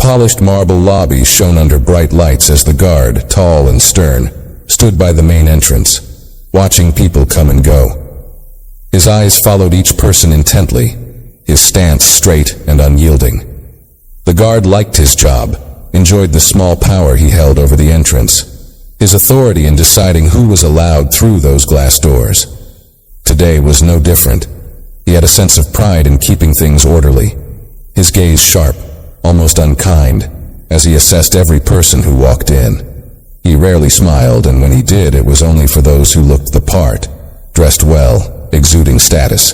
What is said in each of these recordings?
polished marble lobby shone under bright lights as the guard, tall and stern, stood by the main entrance, watching people come and go. His eyes followed each person intently, his stance straight and unyielding. The guard liked his job, enjoyed the small power he held over the entrance, his authority in deciding who was allowed through those glass doors. Today was no different. He had a sense of pride in keeping things orderly, his gaze sharp, almost unkind, as he assessed every person who walked in. He rarely smiled, and when he did, it was only for those who looked the part, dressed well, exuding status.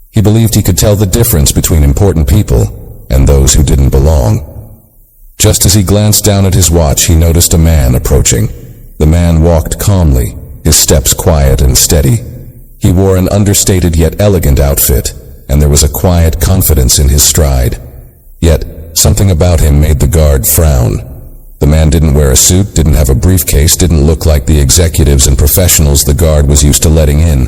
He believed he could tell the difference between important people and those who didn't belong. Just as he glanced down at his watch, he noticed a man approaching. The man walked calmly, his steps quiet and steady. He wore an understated yet elegant outfit, and there was a quiet confidence in his stride. Yet, something about him made the guard frown. The man didn't wear a suit, didn't have a briefcase, didn't look like the executives and professionals the guard was used to letting in.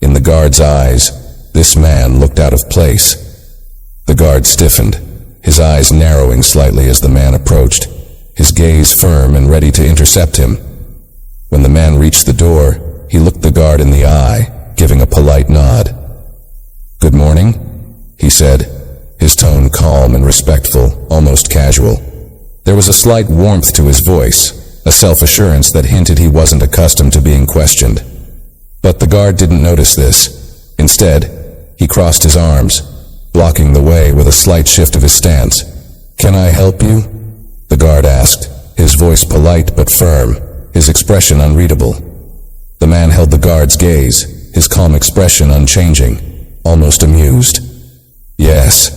In the guard's eyes, this man looked out of place. The guard stiffened, his eyes narrowing slightly as the man approached, his gaze firm and ready to intercept him. When the man reached the door, he looked the guard in the eye, giving a polite nod. "Good morning," he said, his tone calm and respectful, almost casual. There was a slight warmth to his voice, a self-assurance that hinted he wasn't accustomed to being questioned. But the guard didn't notice this. Instead, he crossed his arms, blocking the way with a slight shift of his stance. "Can I help you?" the guard asked, his voice polite but firm, his expression unreadable. The man held the guard's gaze, his calm expression unchanging, almost amused. "Yes,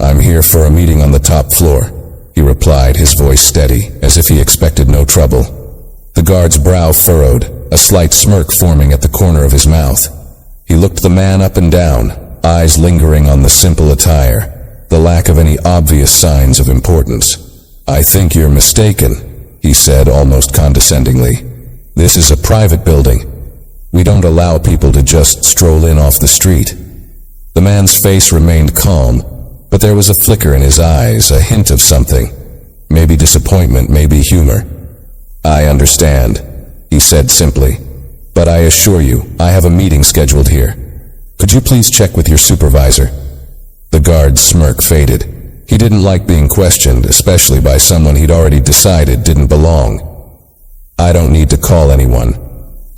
I'm here for a meeting on the top floor," he replied, his voice steady, as if he expected no trouble. The guard's brow furrowed, a slight smirk forming at the corner of his mouth. He looked the man up and down, eyes lingering on the simple attire, the lack of any obvious signs of importance. "I think you're mistaken," he said almost condescendingly. "This is a private building. We don't allow people to just stroll in off the street." The man's face remained calm, but there was a flicker in his eyes, a hint of something. Maybe disappointment, maybe humor. "I understand," he said simply, "but I assure you, I have a meeting scheduled here. Could you please check with your supervisor?" The guard's smirk faded. He didn't like being questioned, especially by someone he'd already decided didn't belong. "I don't need to call anyone.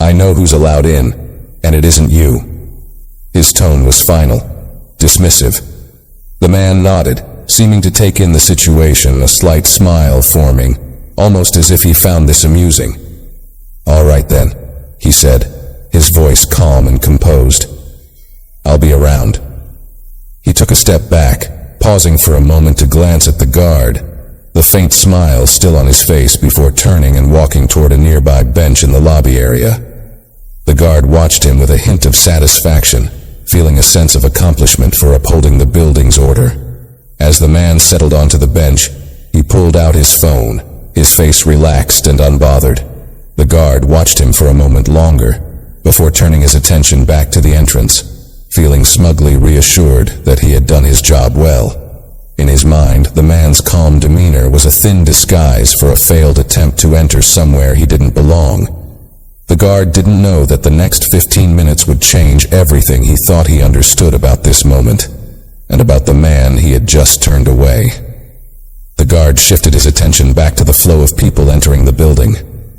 I know who's allowed in, and it isn't you." His tone was final, dismissive. The man nodded, seeming to take in the situation, a slight smile forming, almost as if he found this amusing. "All right then," he said, his voice calm and composed. "I'll be around." He took a step back, pausing for a moment to glance at the guard, the faint smile still on his face before turning and walking toward a nearby bench in the lobby area. The guard watched him with a hint of satisfaction, feeling a sense of accomplishment for upholding the building's order. As the man settled onto the bench, he pulled out his phone, his face relaxed and unbothered. The guard watched him for a moment longer, before turning his attention back to the entrance, feeling smugly reassured that he had done his job well. In his mind, the man's calm demeanor was a thin disguise for a failed attempt to enter somewhere he didn't belong. The guard didn't know that the next 15 minutes would change everything he thought he understood about this moment, and about the man he had just turned away. The guard shifted his attention back to the flow of people entering the building,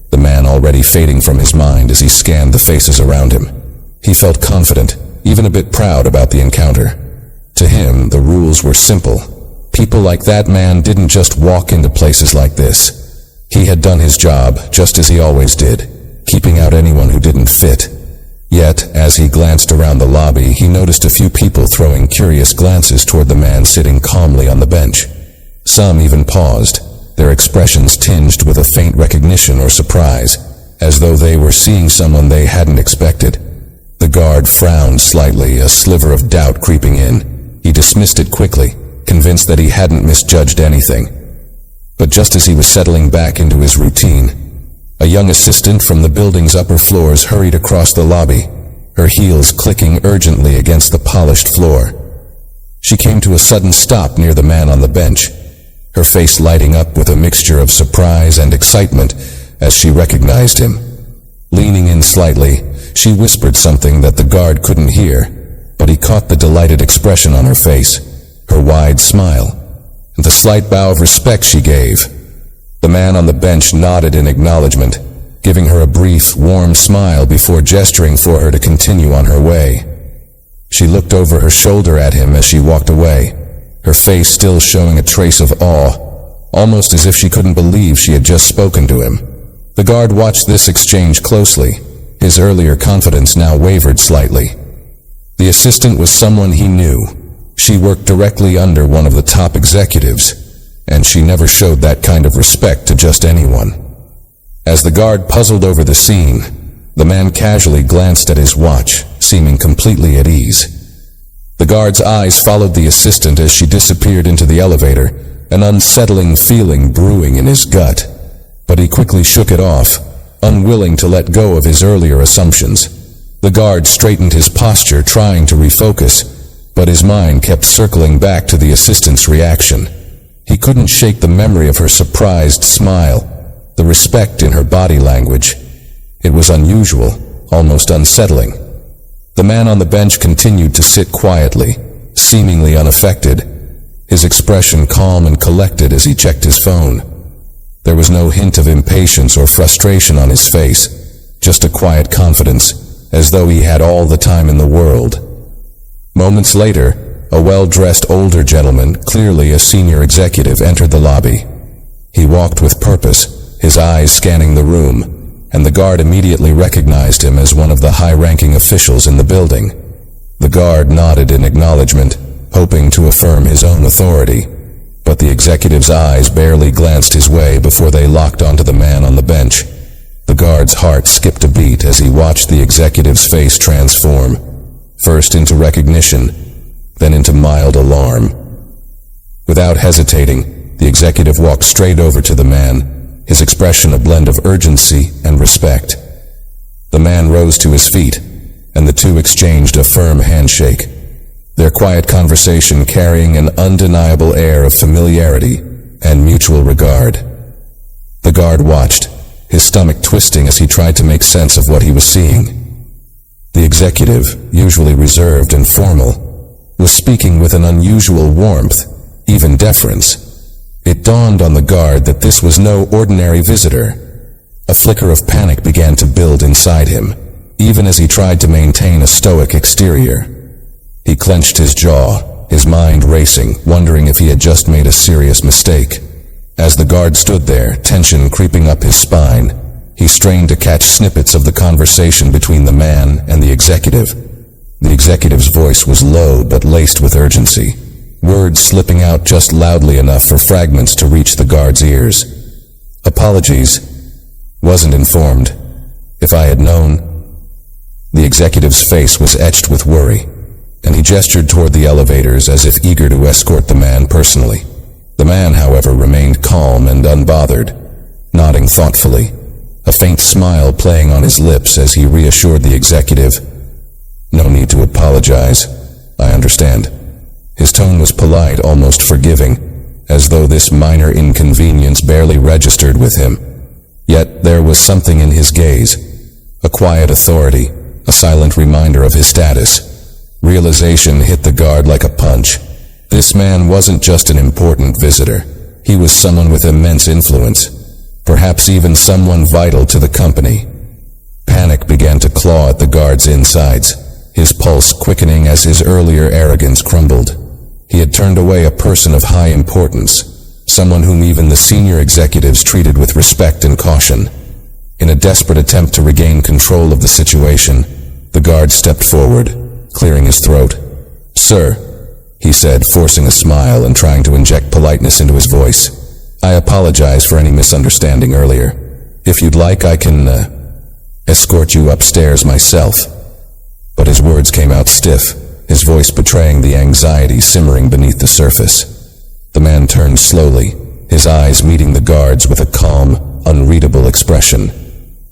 the man already fading from his mind as he scanned the faces around him. He felt confident, even a bit proud about the encounter. To him, the rules were simple. People like that man didn't just walk into places like this. He had done his job, just as he always did, keeping out anyone who didn't fit. Yet, as he glanced around the lobby, he noticed a few people throwing curious glances toward the man sitting calmly on the bench. Some even paused, their expressions tinged with a faint recognition or surprise, as though they were seeing someone they hadn't expected. The guard frowned slightly, a sliver of doubt creeping in. He dismissed it quickly, convinced that he hadn't misjudged anything. But just as he was settling back into his routine, a young assistant from the building's upper floors hurried across the lobby, her heels clicking urgently against the polished floor. She came to a sudden stop near the man on the bench. her face lighting up with a mixture of surprise and excitement as she recognized him. Leaning in slightly, she whispered something that the guard couldn't hear, but he caught the delighted expression on her face, her wide smile, and the slight bow of respect she gave. The man on the bench nodded in acknowledgement, giving her a brief, warm smile before gesturing for her to continue on her way. She looked over her shoulder at him as she walked away, her face still showing a trace of awe, almost as if she couldn't believe she had just spoken to him. The guard watched this exchange closely. His earlier confidence now wavered slightly. The assistant was someone he knew. She worked directly under one of the top executives, and she never showed that kind of respect to just anyone. As the guard puzzled over the scene, the man casually glanced at his watch, seeming completely at ease. The guard's eyes followed the assistant as she disappeared into the elevator, an unsettling feeling brewing in his gut. But he quickly shook it off, unwilling to let go of his earlier assumptions. The guard straightened his posture, trying to refocus, but his mind kept circling back to the assistant's reaction. He couldn't shake the memory of her surprised smile, the respect in her body language. It was unusual, almost unsettling. The man on the bench continued to sit quietly, seemingly unaffected, his expression calm and collected as he checked his phone. There was no hint of impatience or frustration on his face, just a quiet confidence, as though he had all the time in the world. Moments later, a well-dressed older gentleman, clearly a senior executive, entered the lobby. He walked with purpose, his eyes scanning the room, and the guard immediately recognized him as one of the high-ranking officials in the building. The guard nodded in acknowledgement, hoping to affirm his own authority, but the executive's eyes barely glanced his way before they locked onto the man on the bench. The guard's heart skipped a beat as he watched the executive's face transform, first into recognition, then into mild alarm. Without hesitating, the executive walked straight over to the man, his expression a blend of urgency and respect. The man rose to his feet, and the two exchanged a firm handshake, their quiet conversation carrying an undeniable air of familiarity and mutual regard. The guard watched, his stomach twisting as he tried to make sense of what he was seeing. The executive, usually reserved and formal, was speaking with an unusual warmth, even deference. It dawned on the guard that this was no ordinary visitor. A flicker of panic began to build inside him, even as he tried to maintain a stoic exterior. He clenched his jaw, his mind racing, wondering if he had just made a serious mistake. As the guard stood there, tension creeping up his spine, he strained to catch snippets of the conversation between the man and the executive. The executive's voice was low but laced with urgency, words slipping out just loudly enough for fragments to reach the guard's ears. Apologies. Wasn't informed. If I had known. The executive's face was etched with worry, and he gestured toward the elevators as if eager to escort the man personally. The man, however, remained calm and unbothered, nodding thoughtfully, a faint smile playing on his lips as he reassured the executive. No need to apologize. I understand. His tone was polite, almost forgiving, as though this minor inconvenience barely registered with him. Yet there was something in his gaze, a quiet authority, a silent reminder of his status. Realization hit the guard like a punch. This man wasn't just an important visitor. He was someone with immense influence, perhaps even someone vital to the company. Panic began to claw at the guard's insides, his pulse quickening as his earlier arrogance crumbled. He had turned away a person of high importance, someone whom even the senior executives treated with respect and caution. In a desperate attempt to regain control of the situation, the guard stepped forward, clearing his throat. "Sir," he said, forcing a smile and trying to inject politeness into his voice, "I apologize for any misunderstanding earlier. If you'd like, I can, escort you upstairs myself." But his words came out stiff, his voice betraying the anxiety simmering beneath the surface. The man turned slowly, his eyes meeting the guard's with a calm, unreadable expression.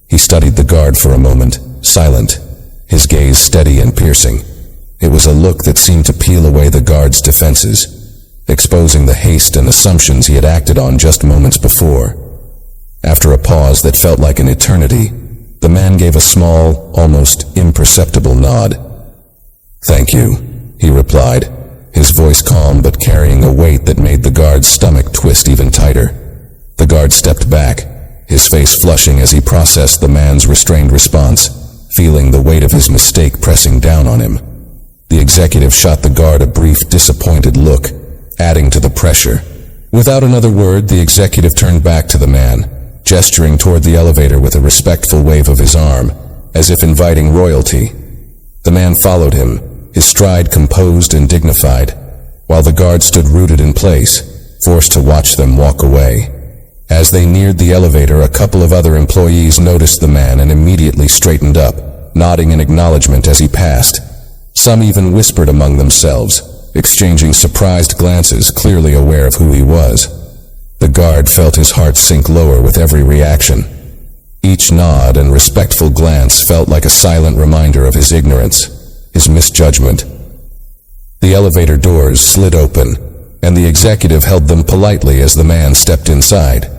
He studied the guard for a moment, silent, his gaze steady and piercing. It was a look that seemed to peel away the guard's defenses. exposing the haste and assumptions he had acted on just moments before. After a pause that felt like an eternity, the man gave a small, almost imperceptible nod. "Thank you," he replied, his voice calm but carrying a weight that made the guard's stomach twist even tighter. The guard stepped back, his face flushing as he processed the man's restrained response, feeling the weight of his mistake pressing down on him. The executive shot the guard a brief, disappointed look, adding to the pressure. Without another word, the executive turned back to the man, gesturing toward the elevator with a respectful wave of his arm, as if inviting royalty. The man followed him, his stride composed and dignified, while the guard stood rooted in place, forced to watch them walk away. As they neared the elevator, a couple of other employees noticed the man and immediately straightened up, nodding in acknowledgement as he passed. Some even whispered among themselves, exchanging surprised glances, clearly aware of who he was. The guard felt his heart sink lower with every reaction. Each nod and respectful glance felt like a silent reminder of his ignorance, his misjudgment. The elevator doors slid open, and the executive held them politely as the man stepped inside.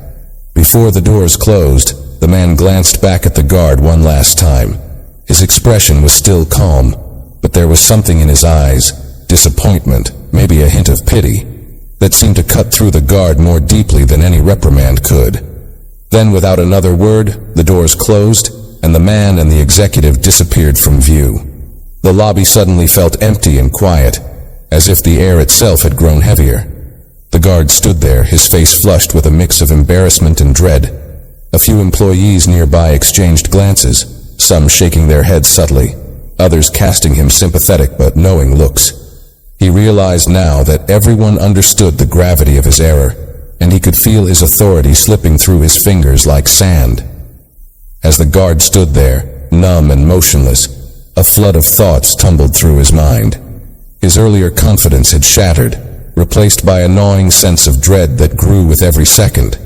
Before the doors closed, the man glanced back at the guard one last time. His expression was still calm, but there was something in his eyes, disappointment, maybe a hint of pity, that seemed to cut through the guard more deeply than any reprimand could. Then, without another word, the doors closed, and the man and the executive disappeared from view. The lobby suddenly felt empty and quiet, as if the air itself had grown heavier. The guard stood there, his face flushed with a mix of embarrassment and dread. A few employees nearby exchanged glances, some shaking their heads subtly, others casting him sympathetic but knowing looks. He realized now that everyone understood the gravity of his error, and he could feel his authority slipping through his fingers like sand. As the guard stood there, numb and motionless, a flood of thoughts tumbled through his mind. His earlier confidence had shattered, replaced by a gnawing sense of dread that grew with every second.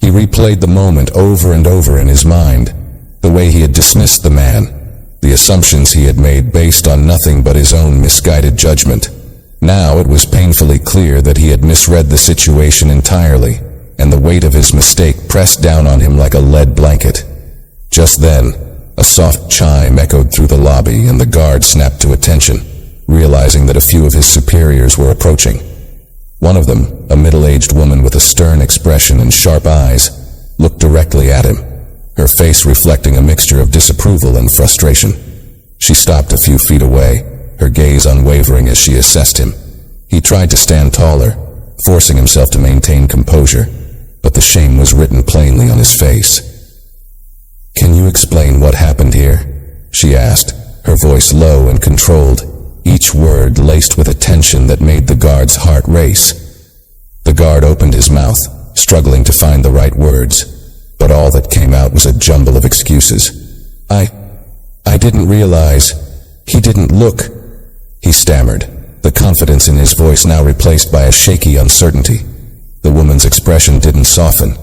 He replayed the moment over and over in his mind, the way he had dismissed the man, the assumptions he had made based on nothing but his own misguided judgment. Now it was painfully clear that he had misread the situation entirely, and the weight of his mistake pressed down on him like a lead blanket. Just then, a soft chime echoed through the lobby, and the guard snapped to attention, realizing that a few of his superiors were approaching. One of them, a middle-aged woman with a stern expression and sharp eyes, looked directly at him, her face reflecting a mixture of disapproval and frustration. She stopped a few feet away, her gaze unwavering as she assessed him. He tried to stand taller, forcing himself to maintain composure, but the shame was written plainly on his face. "Can you explain what happened here?" she asked, her voice low and controlled, each word laced with a tension that made the guard's heart race. The guard opened his mouth, struggling to find the right words, but all that came out was a jumble of excuses. I didn't realize. He didn't look," he stammered, the confidence in his voice now replaced by a shaky uncertainty. The woman's expression didn't soften.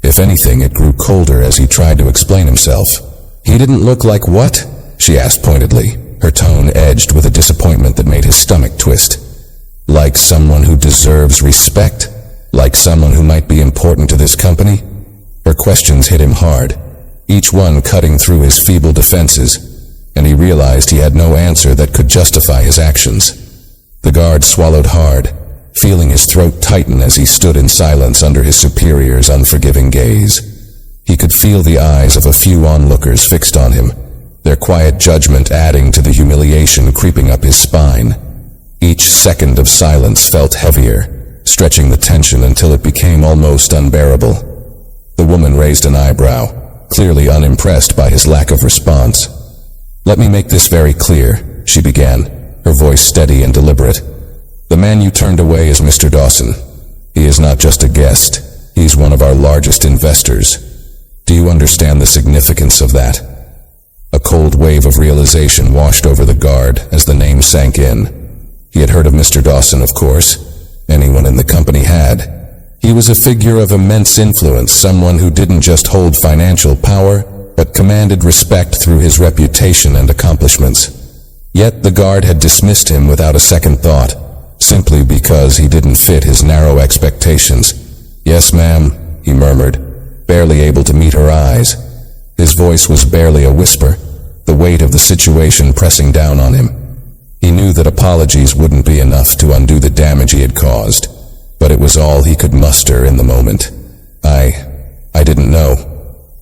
If anything, it grew colder as he tried to explain himself. "He didn't look like what?" she asked pointedly, her tone edged with a disappointment that made his stomach twist. "Like someone who deserves respect? Like someone who might be important to this company?" Her questions hit him hard, each one cutting through his feeble defenses, and he realized he had no answer that could justify his actions. The guard swallowed hard, feeling his throat tighten as he stood in silence under his superior's unforgiving gaze. He could feel the eyes of a few onlookers fixed on him, their quiet judgment adding to the humiliation creeping up his spine. Each second of silence felt heavier, stretching the tension until it became almost unbearable. The woman raised an eyebrow, clearly unimpressed by his lack of response. "Let me make this very clear," she began, her voice steady and deliberate. "The man you turned away is Mr. Dawson. He is not just a guest. He's one of our largest investors. Do you understand the significance of that?" A cold wave of realization washed over the guard as the name sank in. He had heard of Mr. Dawson, of course. Anyone in the company had. He was a figure of immense influence, someone who didn't just hold financial power, but commanded respect through his reputation and accomplishments. Yet the guard had dismissed him without a second thought, simply because he didn't fit his narrow expectations. "Yes, ma'am," he murmured, barely able to meet her eyes. His voice was barely a whisper, the weight of the situation pressing down on him. He knew that apologies wouldn't be enough to undo the damage he had caused, but it was all he could muster in the moment. I didn't know.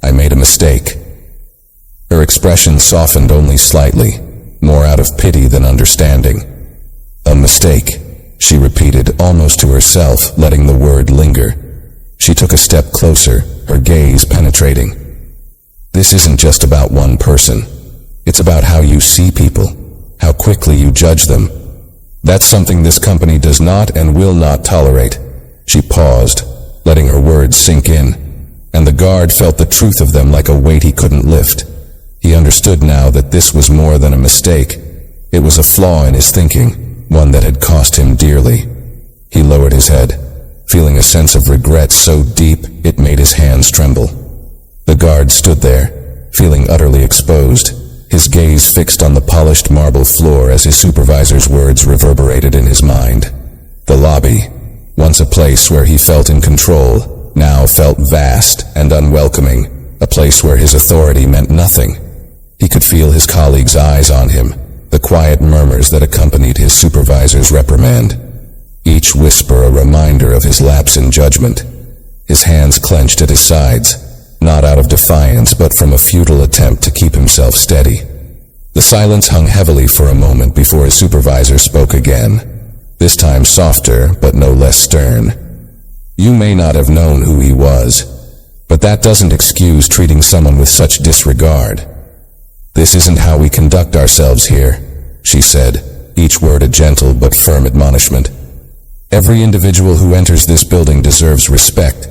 I made a mistake." Her expression softened only slightly, more out of pity than understanding. "A mistake," she repeated almost to herself, letting the word linger. She took a step closer, her gaze penetrating. "This isn't just about one person. It's about how you see people, how quickly you judge them. That's something this company does not and will not tolerate." She paused, letting her words sink in, and the guard felt the truth of them like a weight he couldn't lift. He understood now that this was more than a mistake. It was a flaw in his thinking, one that had cost him dearly. He lowered his head, feeling a sense of regret so deep it made his hands tremble. The guard stood there, feeling utterly exposed, his gaze fixed on the polished marble floor as his supervisor's words reverberated in his mind. The lobby, once a place where he felt in control, now felt vast and unwelcoming, a place where his authority meant nothing. He could feel his colleagues' eyes on him, the quiet murmurs that accompanied his supervisor's reprimand, each whisper a reminder of his lapse in judgment. His hands clenched at his sides, not out of defiance but from a futile attempt to keep himself steady. The silence hung heavily for a moment before his supervisor spoke again, this time softer but no less stern. "You may not have known who he was, but that doesn't excuse treating someone with such disregard. This isn't how we conduct ourselves here," she said, each word a gentle but firm admonishment. "Every individual who enters this building deserves respect,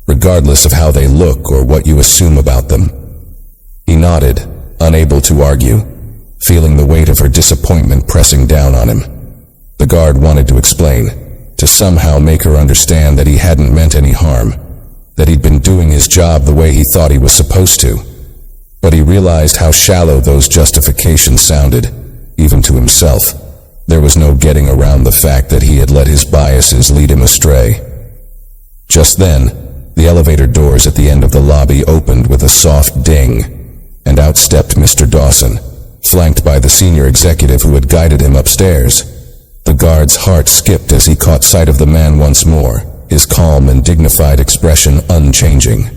regardless of how they look or what you assume about them." He nodded, unable to argue, feeling the weight of her disappointment pressing down on him. The guard wanted to explain, to somehow make her understand that he hadn't meant any harm, that he'd been doing his job the way he thought he was supposed to. But he realized how shallow those justifications sounded, even to himself. There was no getting around the fact that he had let his biases lead him astray. Just then, the elevator doors at the end of the lobby opened with a soft ding, and out stepped Mr. Dawson, flanked by the senior executive who had guided him upstairs. The guard's heart skipped as he caught sight of the man once more, his calm and dignified expression unchanging.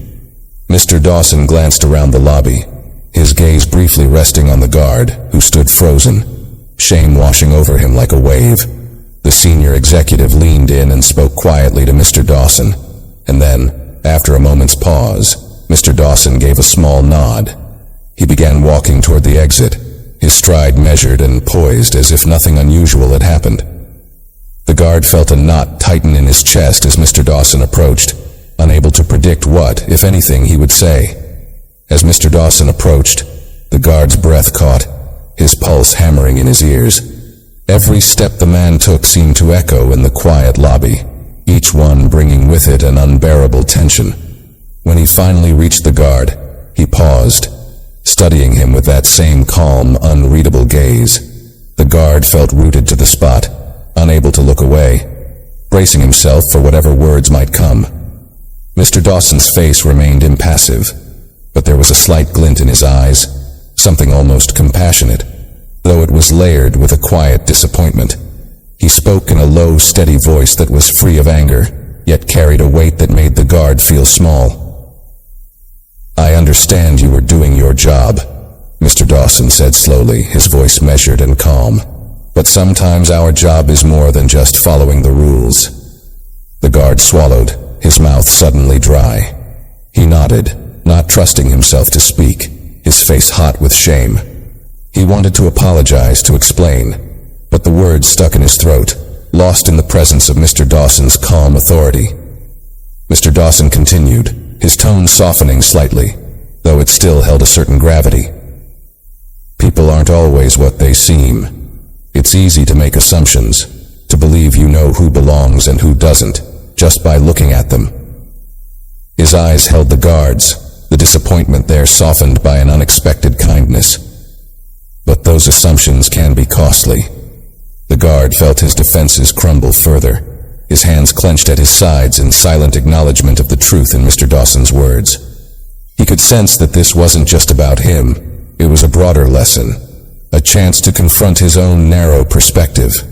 Mr. Dawson glanced around the lobby, his gaze briefly resting on the guard, who stood frozen, shame washing over him like a wave. The senior executive leaned in and spoke quietly to Mr. Dawson, and then, after a moment's pause, Mr. Dawson gave a small nod. He began walking toward the exit, his stride measured and poised as if nothing unusual had happened. The guard felt a knot tighten in his chest as Mr. Dawson approached, unable to predict what, if anything, he would say. As Mr. Dawson approached, the guard's breath caught, his pulse hammering in his ears. Every step the man took seemed to echo in the quiet lobby, each one bringing with it an unbearable tension. When he finally reached the guard, he paused, studying him with that same calm, unreadable gaze. The guard felt rooted to the spot, unable to look away, bracing himself for whatever words might come. Mr. Dawson's face remained impassive, but there was a slight glint in his eyes, something almost compassionate, though it was layered with a quiet disappointment. He spoke in a low, steady voice that was free of anger, yet carried a weight that made the guard feel small. "I understand you were doing your job," Mr. Dawson said slowly, his voice measured and calm. "But sometimes our job is more than just following the rules." The guard swallowed, his mouth suddenly dry. He nodded, not trusting himself to speak, his face hot with shame. He wanted to apologize, to explain, but the words stuck in his throat, lost in the presence of Mr. Dawson's calm authority. Mr. Dawson continued, his tone softening slightly, though it still held a certain gravity. "People aren't always what they seem. It's easy to make assumptions, to believe you know who belongs and who doesn't, just by looking at them." His eyes held the guard's, the disappointment there softened by an unexpected kindness. "But those assumptions can be costly. The guard felt his defenses crumble further, his hands clenched at his sides in silent acknowledgement of the truth in Mr. Dawson's words. He could sense that this wasn't just about him, it was a broader lesson, a chance to confront his own narrow perspective.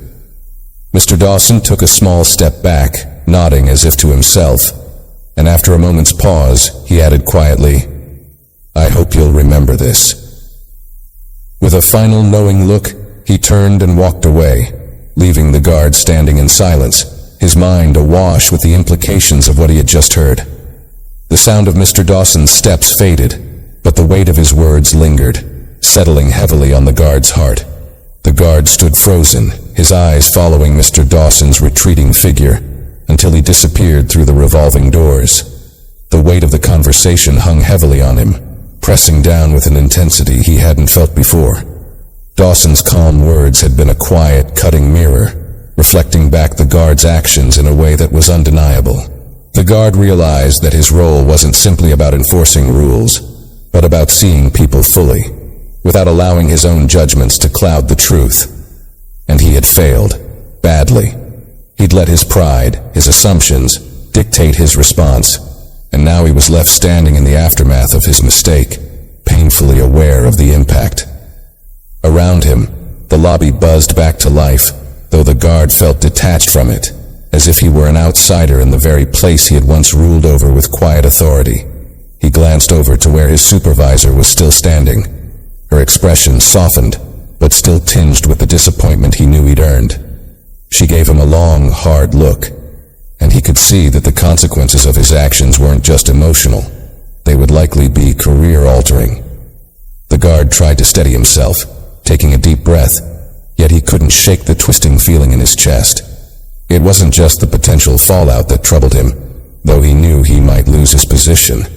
Mr. Dawson took a small step back, nodding as if to himself, and after a moment's pause, he added quietly, "I hope you'll remember this." With a final knowing look, he turned and walked away, leaving the guard standing in silence, his mind awash with the implications of what he had just heard. The sound of Mr. Dawson's steps faded, but the weight of his words lingered, settling heavily on the guard's heart. The guard stood frozen, his eyes following Mr. Dawson's retreating figure, until he disappeared through the revolving doors. The weight of the conversation hung heavily on him, pressing down with an intensity he hadn't felt before. Dawson's calm words had been a quiet, cutting mirror, reflecting back the guard's actions in a way that was undeniable. The guard realized that his role wasn't simply about enforcing rules, but about seeing people fully, without allowing his own judgments to cloud the truth. And he had failed, badly. He'd let his pride, his assumptions, dictate his response, and now he was left standing in the aftermath of his mistake, painfully aware of the impact. Around him, the lobby buzzed back to life, though the guard felt detached from it, as if he were an outsider in the very place he had once ruled over with quiet authority. He glanced over to where his supervisor was still standing. Her expression softened, but still tinged with the disappointment he knew he'd earned. She gave him a long, hard look, and he could see that the consequences of his actions weren't just emotional. They would likely be career-altering. The guard tried to steady himself, taking a deep breath, yet he couldn't shake the twisting feeling in his chest. It wasn't just the potential fallout that troubled him, though he knew he might lose his position.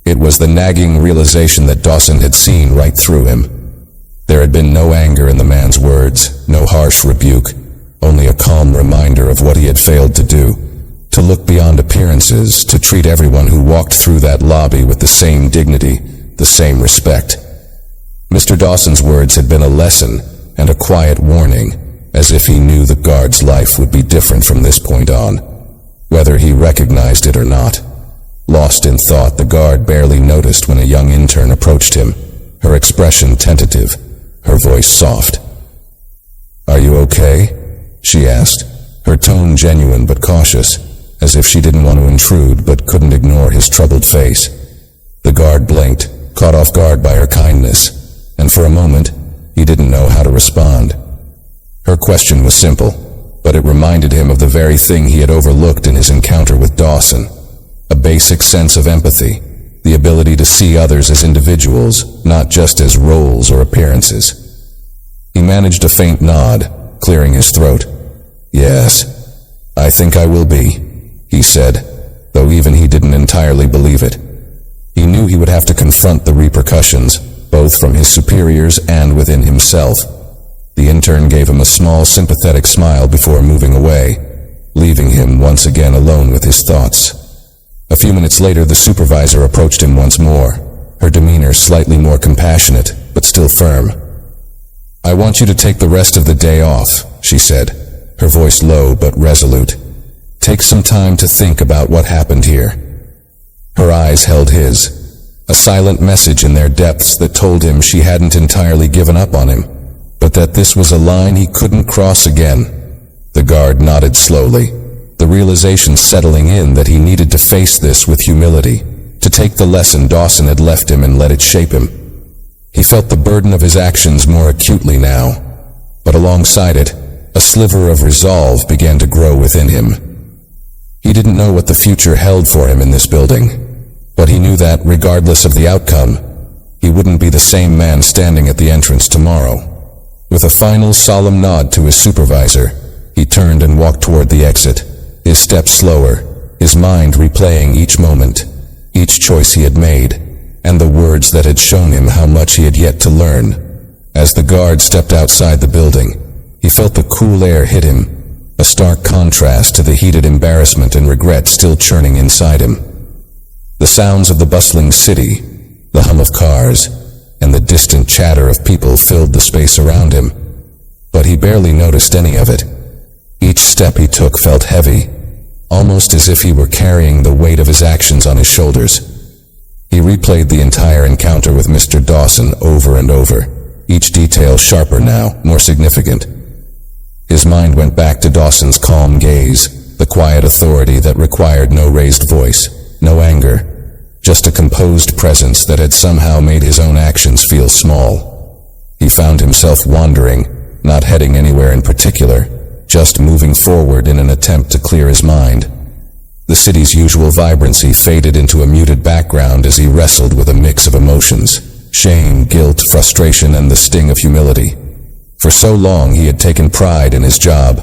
It was the nagging realization that Dawson had seen right through him. There had been no anger in the man's words, no harsh rebuke, only a calm reminder of what he had failed to do, to look beyond appearances, to treat everyone who walked through that lobby with the same dignity, the same respect. Mr. Dawson's words had been a lesson and a quiet warning, as if he knew the guard's life would be different from this point on, whether he recognized it or not. Lost in thought, the guard barely noticed when a young intern approached him, her expression tentative, her voice soft. "Are you okay?" she asked, her tone genuine but cautious, as if she didn't want to intrude but couldn't ignore his troubled face. The guard blinked, caught off guard by her kindness, and for a moment, he didn't know how to respond. Her question was simple, but it reminded him of the very thing he had overlooked in his encounter with Dawson. A basic sense of empathy, the ability to see others as individuals, not just as roles or appearances. He managed a faint nod, clearing his throat. "Yes, I think I will be," he said, though even he didn't entirely believe it. He knew he would have to confront the repercussions, both from his superiors and within himself. The intern gave him a small, sympathetic smile before moving away, leaving him once again alone with his thoughts. A few minutes later, the supervisor approached him once more, her demeanor slightly more compassionate, but still firm. "I want you to take the rest of the day off," she said, her voice low but resolute. "Take some time to think about what happened here." Her eyes held his, a silent message in their depths that told him she hadn't entirely given up on him, but that this was a line he couldn't cross again. The guard nodded slowly, the realization settling in that he needed to face this with humility, to take the lesson Dawson had left him and let it shape him. He felt the burden of his actions more acutely now, but alongside it, a sliver of resolve began to grow within him. He didn't know what the future held for him in this building, but he knew that, regardless of the outcome, he wouldn't be the same man standing at the entrance tomorrow. With a final solemn nod to his supervisor, he turned and walked toward the exit, his steps slower, his mind replaying each moment, each choice he had made, and the words that had shown him how much he had yet to learn. As the guard stepped outside the building, he felt the cool air hit him, a stark contrast to the heated embarrassment and regret still churning inside him. The sounds of the bustling city, the hum of cars, and the distant chatter of people filled the space around him. but he barely noticed any of it. Each step he took felt heavy, almost as if he were carrying the weight of his actions on his shoulders. He replayed the entire encounter with Mr. Dawson over and over, each detail sharper now, more significant. His mind went back to Dawson's calm gaze, the quiet authority that required no raised voice, no anger, just a composed presence that had somehow made his own actions feel small. He found himself wandering, not heading anywhere in particular, just moving forward in an attempt to clear his mind. The city's usual vibrancy faded into a muted background as he wrestled with a mix of emotions: shame, guilt, frustration, and the sting of humility. For so long he had taken pride in his job,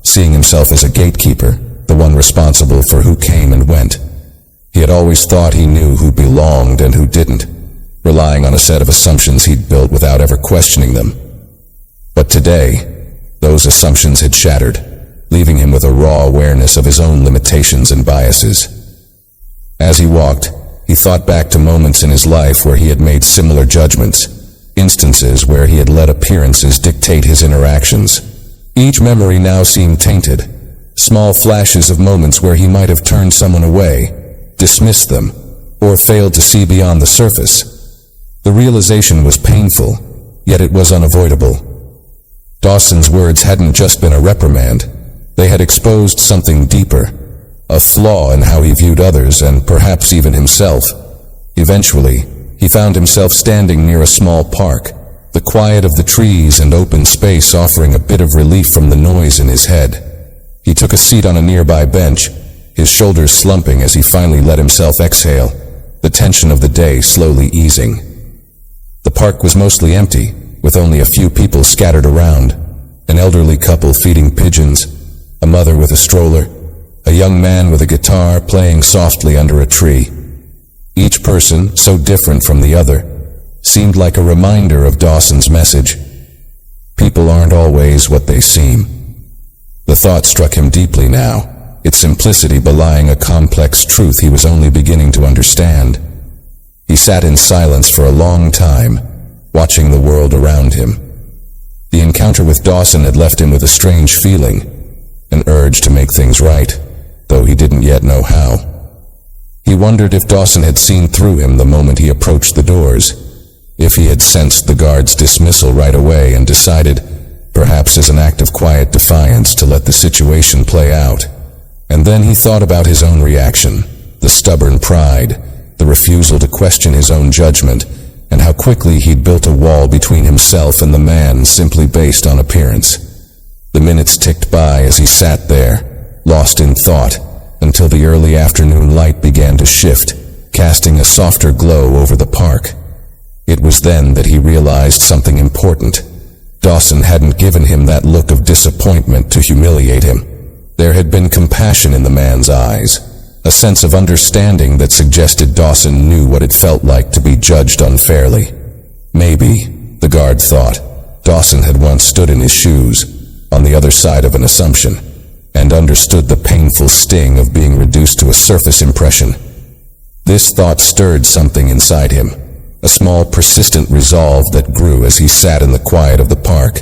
seeing himself as a gatekeeper, the one responsible for who came and went. He had always thought he knew who belonged and who didn't, relying on a set of assumptions he'd built without ever questioning them. But today, those assumptions had shattered, leaving him with a raw awareness of his own limitations and biases. As he walked, he thought back to moments in his life where he had made similar judgments, instances where he had let appearances dictate his interactions. Each memory now seemed tainted, small flashes of moments where he might have turned someone away, dismissed them, or failed to see beyond the surface. The realization was painful, yet it was unavoidable. Dawson's words hadn't just been a reprimand. They had exposed something deeper, a flaw in how he viewed others and perhaps even himself. Eventually, he found himself standing near a small park, the quiet of the trees and open space offering a bit of relief from the noise in his head. He took a seat on a nearby bench, his shoulders slumping as he finally let himself exhale, the tension of the day slowly easing. The park was mostly empty, with only a few people scattered around: an elderly couple feeding pigeons, a mother with a stroller, a young man with a guitar playing softly under a tree. Each person, so different from the other, seemed like a reminder of Dawson's message: people aren't always what they seem. The thought struck him deeply now, its simplicity belying a complex truth he was only beginning to understand. He sat in silence for a long time, watching the world around him. The encounter with Dawson had left him with a strange feeling, an urge to make things right, though he didn't yet know how. He wondered if Dawson had seen through him the moment he approached the doors, if he had sensed the guard's dismissal right away and decided, perhaps as an act of quiet defiance, to let the situation play out. And then he thought about his own reaction, the stubborn pride, the refusal to question his own judgment, and how quickly he'd built a wall between himself and the man simply based on appearance. The minutes ticked by as he sat there, lost in thought, until the early afternoon light began to shift, casting a softer glow over the park. It was then that he realized something important. Dawson hadn't given him that look of disappointment to humiliate him. There had been compassion in the man's eyes, a sense of understanding that suggested Dawson knew what it felt like to be judged unfairly. Maybe, the guard thought, Dawson had once stood in his shoes, on the other side of an assumption, and understood the painful sting of being reduced to a surface impression. This thought stirred something inside him, a small persistent resolve that grew as he sat in the quiet of the park.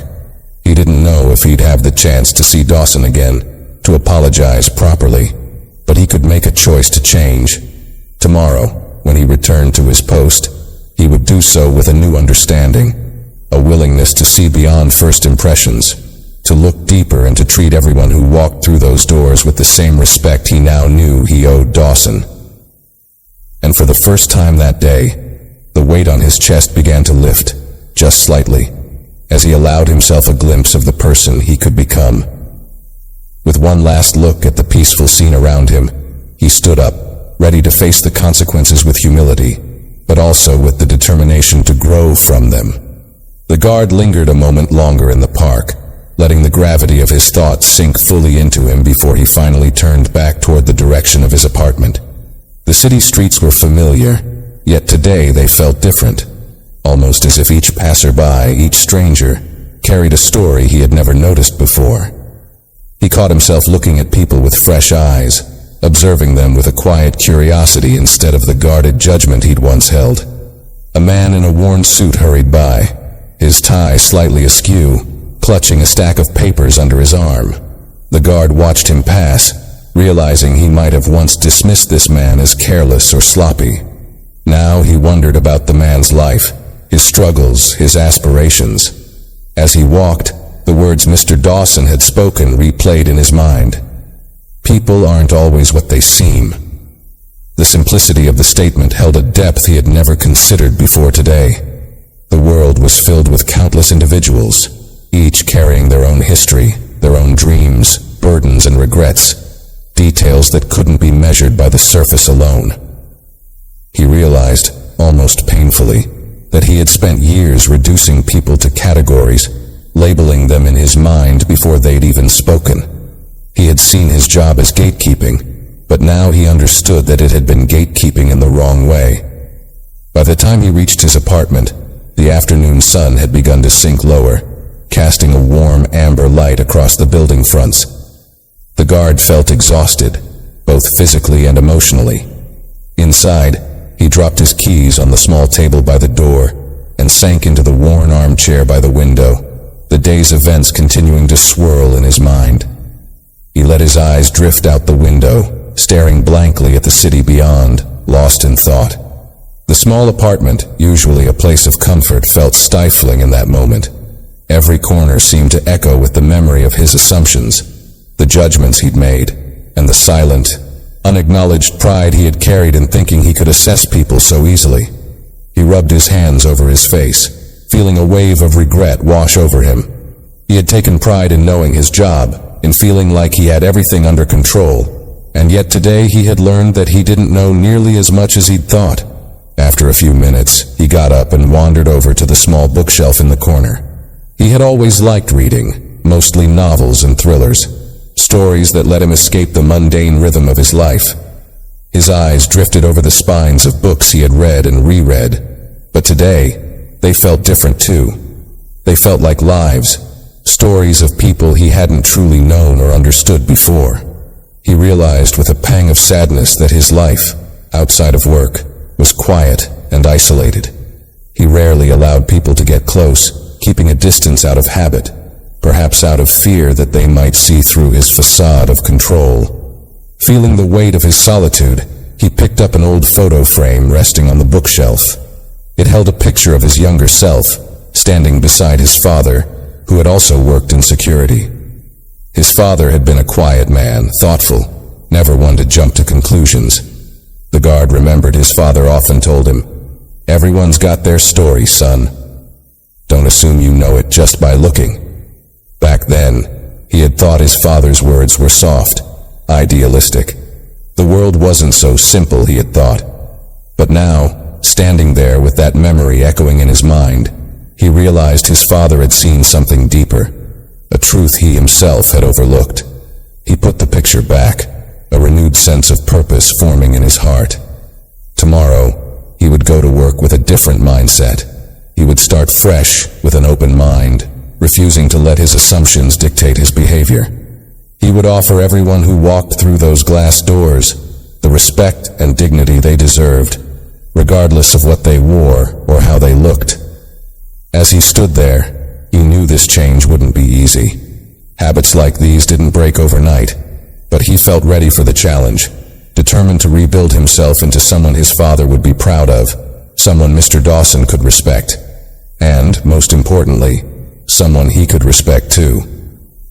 He didn't know if he'd have the chance to see Dawson again, to apologize properly, but he could make a choice to change. Tomorrow, when he returned to his post, he would do so with a new understanding, a willingness to see beyond first impressions, to look deeper and to treat everyone who walked through those doors with the same respect he now knew he owed Dawson. And for the first time that day, the weight on his chest began to lift, just slightly, as he allowed himself a glimpse of the person he could become. With one last look at the peaceful scene around him, he stood up, ready to face the consequences with humility, but also with the determination to grow from them. The guard lingered a moment longer in the park, letting the gravity of his thoughts sink fully into him before he finally turned back toward the direction of his apartment. The city streets were familiar, yet today they felt different, almost as if each passerby, each stranger, carried a story he had never noticed before. He caught himself looking at people with fresh eyes, observing them with a quiet curiosity instead of the guarded judgment he'd once held. A man in a worn suit hurried by, his tie slightly askew, clutching a stack of papers under his arm. The guard watched him pass, realizing he might have once dismissed this man as careless or sloppy. Now he wondered about the man's life, his struggles, his aspirations. As he walked, the words Mr. Dawson had spoken replayed in his mind. People aren't always what they seem. The simplicity of the statement held a depth he had never considered before today. The world was filled with countless individuals, each carrying their own history, their own dreams, burdens, and regrets, details that couldn't be measured by the surface alone. He realized, almost painfully, that he had spent years reducing people to categories, labeling them in his mind before they'd even spoken. He had seen his job as gatekeeping, but now he understood that it had been gatekeeping in the wrong way. By the time he reached his apartment, the afternoon sun had begun to sink lower, casting a warm amber light across the building fronts. The guard felt exhausted, both physically and emotionally. Inside, he dropped his keys on the small table by the door and sank into the worn armchair by the window, the day's events continuing to swirl in his mind. He let his eyes drift out the window, staring blankly at the city beyond, lost in thought. The small apartment, usually a place of comfort, felt stifling in that moment. Every corner seemed to echo with the memory of his assumptions, the judgments he'd made, and the silent, unacknowledged pride he had carried in thinking he could assess people so easily. He rubbed his hands over his face, feeling a wave of regret wash over him. He had taken pride in knowing his job, in feeling like he had everything under control, and yet today he had learned that he didn't know nearly as much as he'd thought. After a few minutes, he got up and wandered over to the small bookshelf in the corner. He had always liked reading, mostly novels and thrillers, stories that let him escape the mundane rhythm of his life. His eyes drifted over the spines of books he had read and reread, but today, they felt different too. They felt like lives, stories of people he hadn't truly known or understood before. He realized with a pang of sadness that his life, outside of work, was quiet and isolated. He rarely allowed people to get close, keeping a distance out of habit, perhaps out of fear that they might see through his facade of control. Feeling the weight of his solitude, he picked up an old photo frame resting on the bookshelf. It held a picture of his younger self, standing beside his father, who had also worked in security. His father had been a quiet man, thoughtful, never one to jump to conclusions. The guard remembered his father often told him, "Everyone's got their story, son. Don't assume you know it just by looking." Back then, he had thought his father's words were soft, idealistic. The world wasn't so simple, he had thought. But now, standing there with that memory echoing in his mind, he realized his father had seen something deeper, a truth he himself had overlooked. He put the picture back, a renewed sense of purpose forming in his heart. Tomorrow, he would go to work with a different mindset. He would start fresh with an open mind, refusing to let his assumptions dictate his behavior. He would offer everyone who walked through those glass doors the respect and dignity they deserved, regardless of what they wore or how they looked. As he stood there, he knew this change wouldn't be easy. Habits like these didn't break overnight, but he felt ready for the challenge, determined to rebuild himself into someone his father would be proud of, someone Mr. Dawson could respect, and, most importantly, someone he could respect too.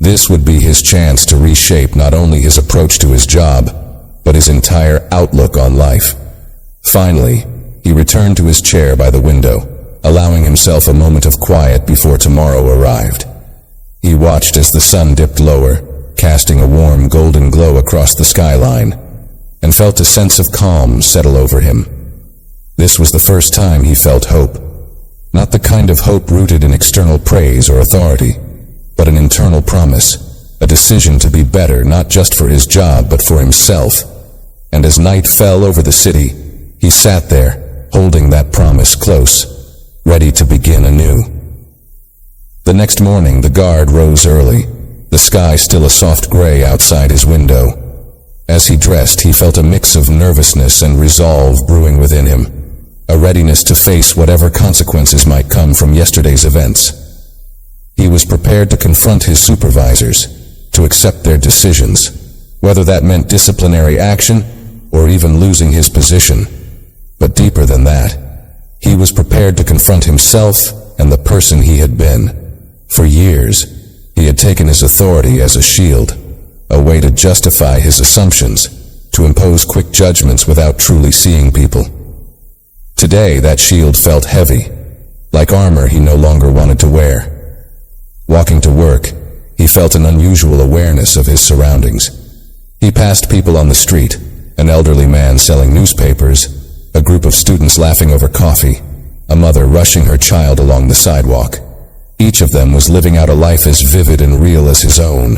This would be his chance to reshape not only his approach to his job, but his entire outlook on life. Finally, he returned to his chair by the window, allowing himself a moment of quiet before tomorrow arrived. He watched as the sun dipped lower, casting a warm golden glow across the skyline, and felt a sense of calm settle over him. This was the first time he felt hope. Not the kind of hope rooted in external praise or authority, but an internal promise, a decision to be better not just for his job but for himself. And as night fell over the city, he sat there, holding that promise close, ready to begin anew. The next morning, the guard rose early, the sky still a soft gray outside his window. As he dressed, he felt a mix of nervousness and resolve brewing within him, a readiness to face whatever consequences might come from yesterday's events. He was prepared to confront his supervisors, to accept their decisions, whether that meant disciplinary action or even losing his position. But deeper than that, he was prepared to confront himself and the person he had been. For years, he had taken his authority as a shield, a way to justify his assumptions, to impose quick judgments without truly seeing people. Today, that shield felt heavy, like armor he no longer wanted to wear. Walking to work, he felt an unusual awareness of his surroundings. He passed people on the street, an elderly man selling newspapers, a group of students laughing over coffee, a mother rushing her child along the sidewalk. Each of them was living out a life as vivid and real as his own.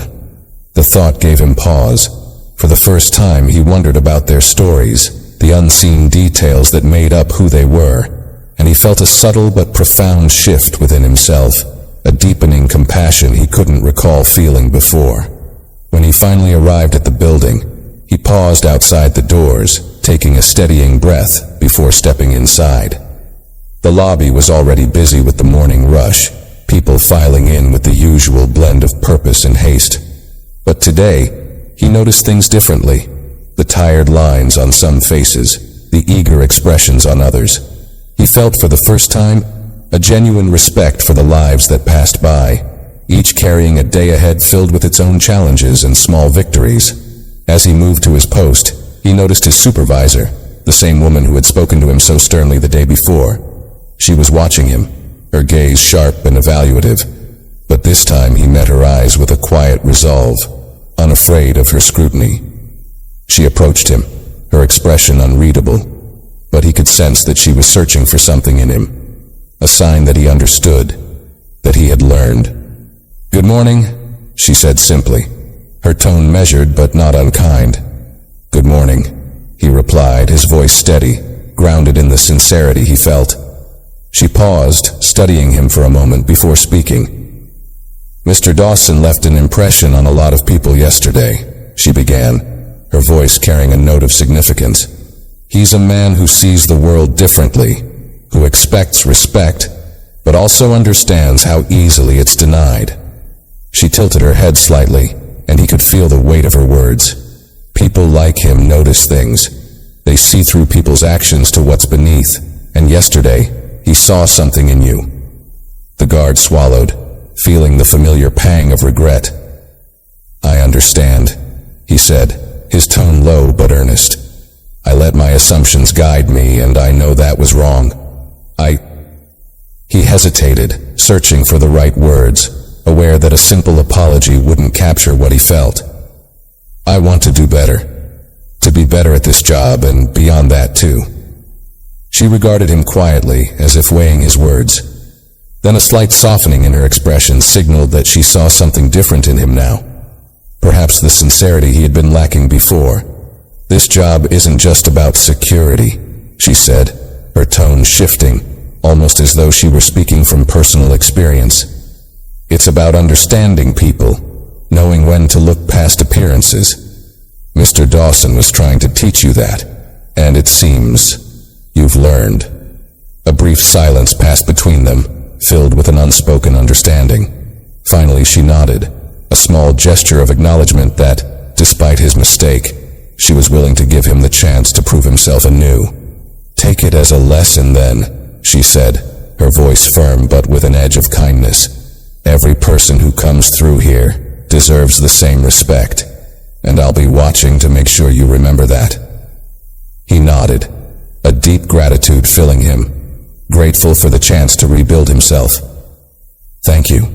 The thought gave him pause. For the first time, he wondered about their stories, the unseen details that made up who they were, and he felt a subtle but profound shift within himself, a deepening compassion he couldn't recall feeling before. When he finally arrived at the building, he paused outside the doors, taking a steadying breath before stepping inside. The lobby was already busy with the morning rush, people filing in with the usual blend of purpose and haste. But today, he noticed things differently. The tired lines on some faces, the eager expressions on others. He felt for the first time a genuine respect for the lives that passed by, each carrying a day ahead filled with its own challenges and small victories. As he moved to his post, he noticed his supervisor, the same woman who had spoken to him so sternly the day before. She was watching him, her gaze sharp and evaluative, but this time he met her eyes with a quiet resolve, unafraid of her scrutiny. She approached him, her expression unreadable, but he could sense that she was searching for something in him, a sign that he understood, that he had learned. "Good morning," she said simply, her tone measured but not unkind. "Good morning," he replied, his voice steady, grounded in the sincerity he felt. She paused, studying him for a moment before speaking. "Mr. Dawson left an impression on a lot of people yesterday," she began, her voice carrying a note of significance. "He's a man who sees the world differently, who expects respect, but also understands how easily it's denied." She tilted her head slightly, and he could feel the weight of her words. People like him notice things. They see through people's actions to what's beneath, and yesterday, he saw something in you. The guard swallowed, feeling the familiar pang of regret. "I understand," he said, his tone low but earnest. "I let my assumptions guide me, and I know that was wrong. He hesitated, searching for the right words, aware that a simple apology wouldn't capture what he felt. "I want to do better. To be better at this job, and beyond that too." She regarded him quietly, as if weighing his words. Then a slight softening in her expression signaled that she saw something different in him now. Perhaps the sincerity he had been lacking before. "This job isn't just about security," she said, her tone shifting, almost as though she were speaking from personal experience. "It's about understanding people, knowing when to look past appearances. Mr. Dawson was trying to teach you that, and it seems you've learned." A brief silence passed between them, filled with an unspoken understanding. Finally she nodded, a small gesture of acknowledgement that, despite his mistake, she was willing to give him the chance to prove himself anew. "Take it as a lesson then," she said, her voice firm but with an edge of kindness. "Every person who comes through here deserves the same respect, and I'll be watching to make sure you remember that." He nodded, a deep gratitude filling him, grateful for the chance to rebuild himself. "Thank you,"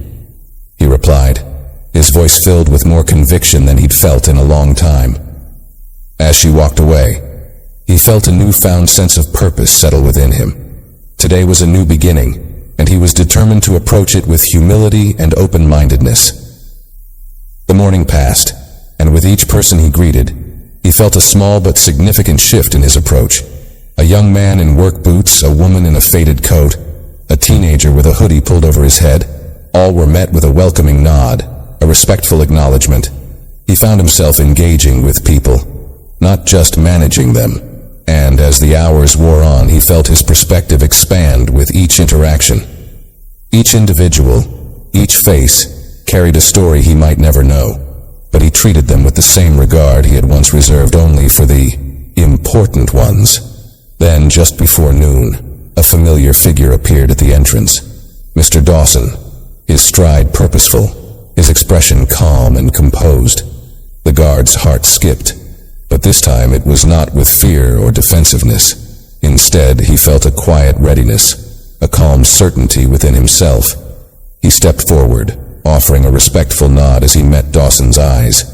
he replied, his voice filled with more conviction than he'd felt in a long time. As she walked away, he felt a newfound sense of purpose settle within him. Today was a new beginning, and he was determined to approach it with humility and open-mindedness. The morning passed, and with each person he greeted, he felt a small but significant shift in his approach. A young man in work boots, a woman in a faded coat, a teenager with a hoodie pulled over his head, all were met with a welcoming nod, a respectful acknowledgement. He found himself engaging with people, not just managing them. And as the hours wore on, he felt his perspective expand with each interaction. Each individual, Each face carried a story he might never know, but he treated them with the same regard he had once reserved only for the important ones. Then, just before noon, a familiar figure appeared at the entrance. Mr. Dawson, his stride purposeful, his expression calm and composed. The guard's heart skipped, but this time it was not with fear or defensiveness. Instead, he felt a quiet readiness, a calm certainty within himself. He stepped forward, offering a respectful nod as he met Dawson's eyes.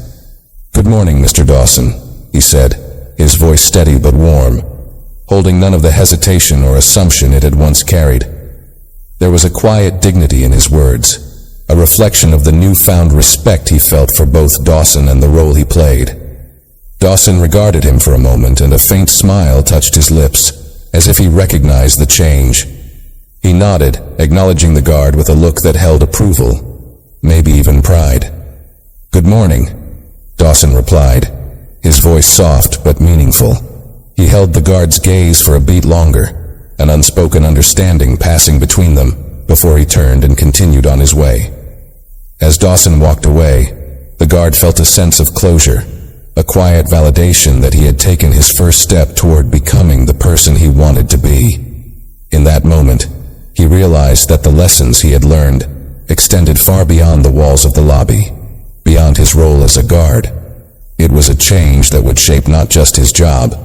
"Good morning, Mr. Dawson," he said, his voice steady but warm, holding none of the hesitation or assumption it had once carried. There was a quiet dignity in his words, a reflection of the newfound respect he felt for both Dawson and the role he played. Dawson regarded him for a moment, and a faint smile touched his lips, as if he recognized the change. He nodded, acknowledging the guard with a look that held approval, maybe even pride. "Good morning," Dawson replied, his voice soft but meaningful. He held the guard's gaze for a beat longer, an unspoken understanding passing between them, before he turned and continued on his way. As Dawson walked away, the guard felt a sense of closure, a quiet validation that he had taken his first step toward becoming the person he wanted to be. In that moment, he realized that the lessons he had learned extended far beyond the walls of the lobby, beyond his role as a guard. It was a change that would shape not just his job,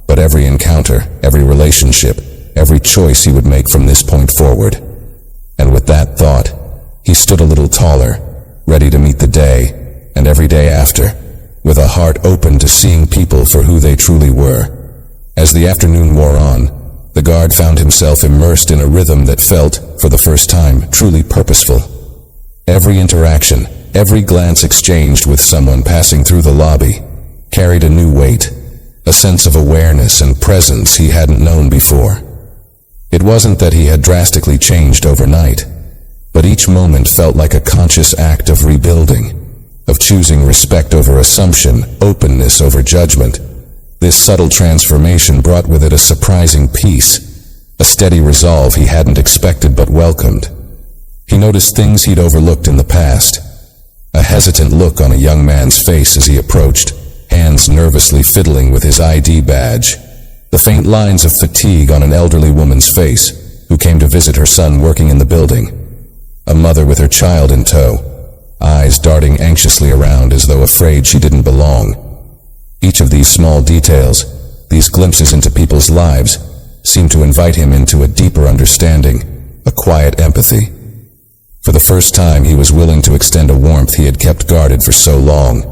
but every encounter, every relationship, every choice he would make from this point forward. And with that thought, he stood a little taller, ready to meet the day, and every day after, with a heart open to seeing people for who they truly were. As the afternoon wore on, the guard found himself immersed in a rhythm that felt, for the first time, truly purposeful. Every interaction, every glance exchanged with someone passing through the lobby, carried a new weight, a sense of awareness and presence he hadn't known before. It wasn't that he had drastically changed overnight, but each moment felt like a conscious act of rebuilding, of choosing respect over assumption, openness over judgment. This subtle transformation brought with it a surprising peace, a steady resolve he hadn't expected but welcomed. He noticed things he'd overlooked in the past, a hesitant look on a young man's face as he approached, hands nervously fiddling with his ID badge, the faint lines of fatigue on an elderly woman's face who came to visit her son working in the building, a mother with her child in tow, eyes darting anxiously around as though afraid she didn't belong. Each of these small details, these glimpses into people's lives, seemed to invite him into a deeper understanding, a quiet empathy. For the first time, he was willing to extend a warmth he had kept guarded for so long.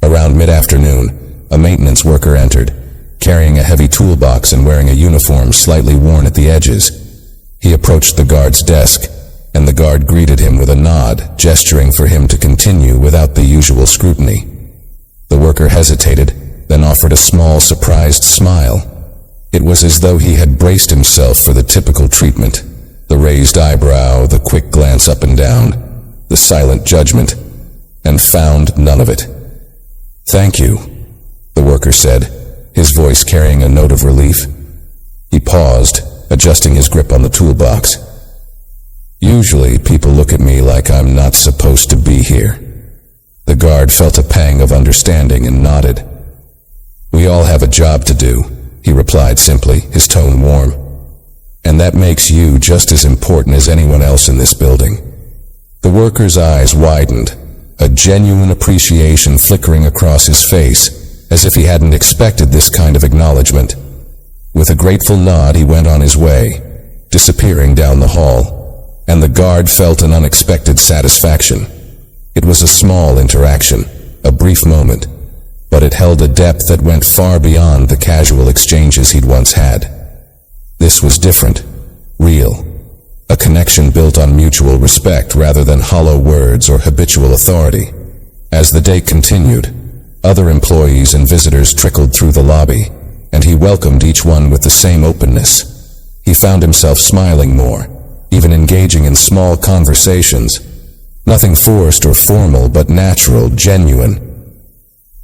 Around mid-afternoon, a maintenance worker entered, carrying a heavy toolbox and wearing a uniform slightly worn at the edges. He approached the guard's desk, and the guard greeted him with a nod, gesturing for him to continue without the usual scrutiny. The worker hesitated, then offered a small, surprised smile. It was as though he had braced himself for the typical treatment, the raised eyebrow, the quick glance up and down, the silent judgment, and found none of it. "Thank you," the worker said, his voice carrying a note of relief. He paused, adjusting his grip on the toolbox. "Usually people look at me like I'm not supposed to be here." The guard felt a pang of understanding and nodded. "We all have a job to do," he replied simply, his tone warm. "And that makes you just as important as anyone else in this building." The worker's eyes widened, a genuine appreciation flickering across his face, as if he hadn't expected this kind of acknowledgement. With a grateful nod, he went on his way, disappearing down the hall, and the guard felt an unexpected satisfaction. It was a small interaction, a brief moment, but it held a depth that went far beyond the casual exchanges he'd once had. This was different, real, a connection built on mutual respect rather than hollow words or habitual authority. As the day continued, other employees and visitors trickled through the lobby, and he welcomed each one with the same openness. He found himself smiling more, even engaging in small conversations, nothing forced or formal but natural, genuine.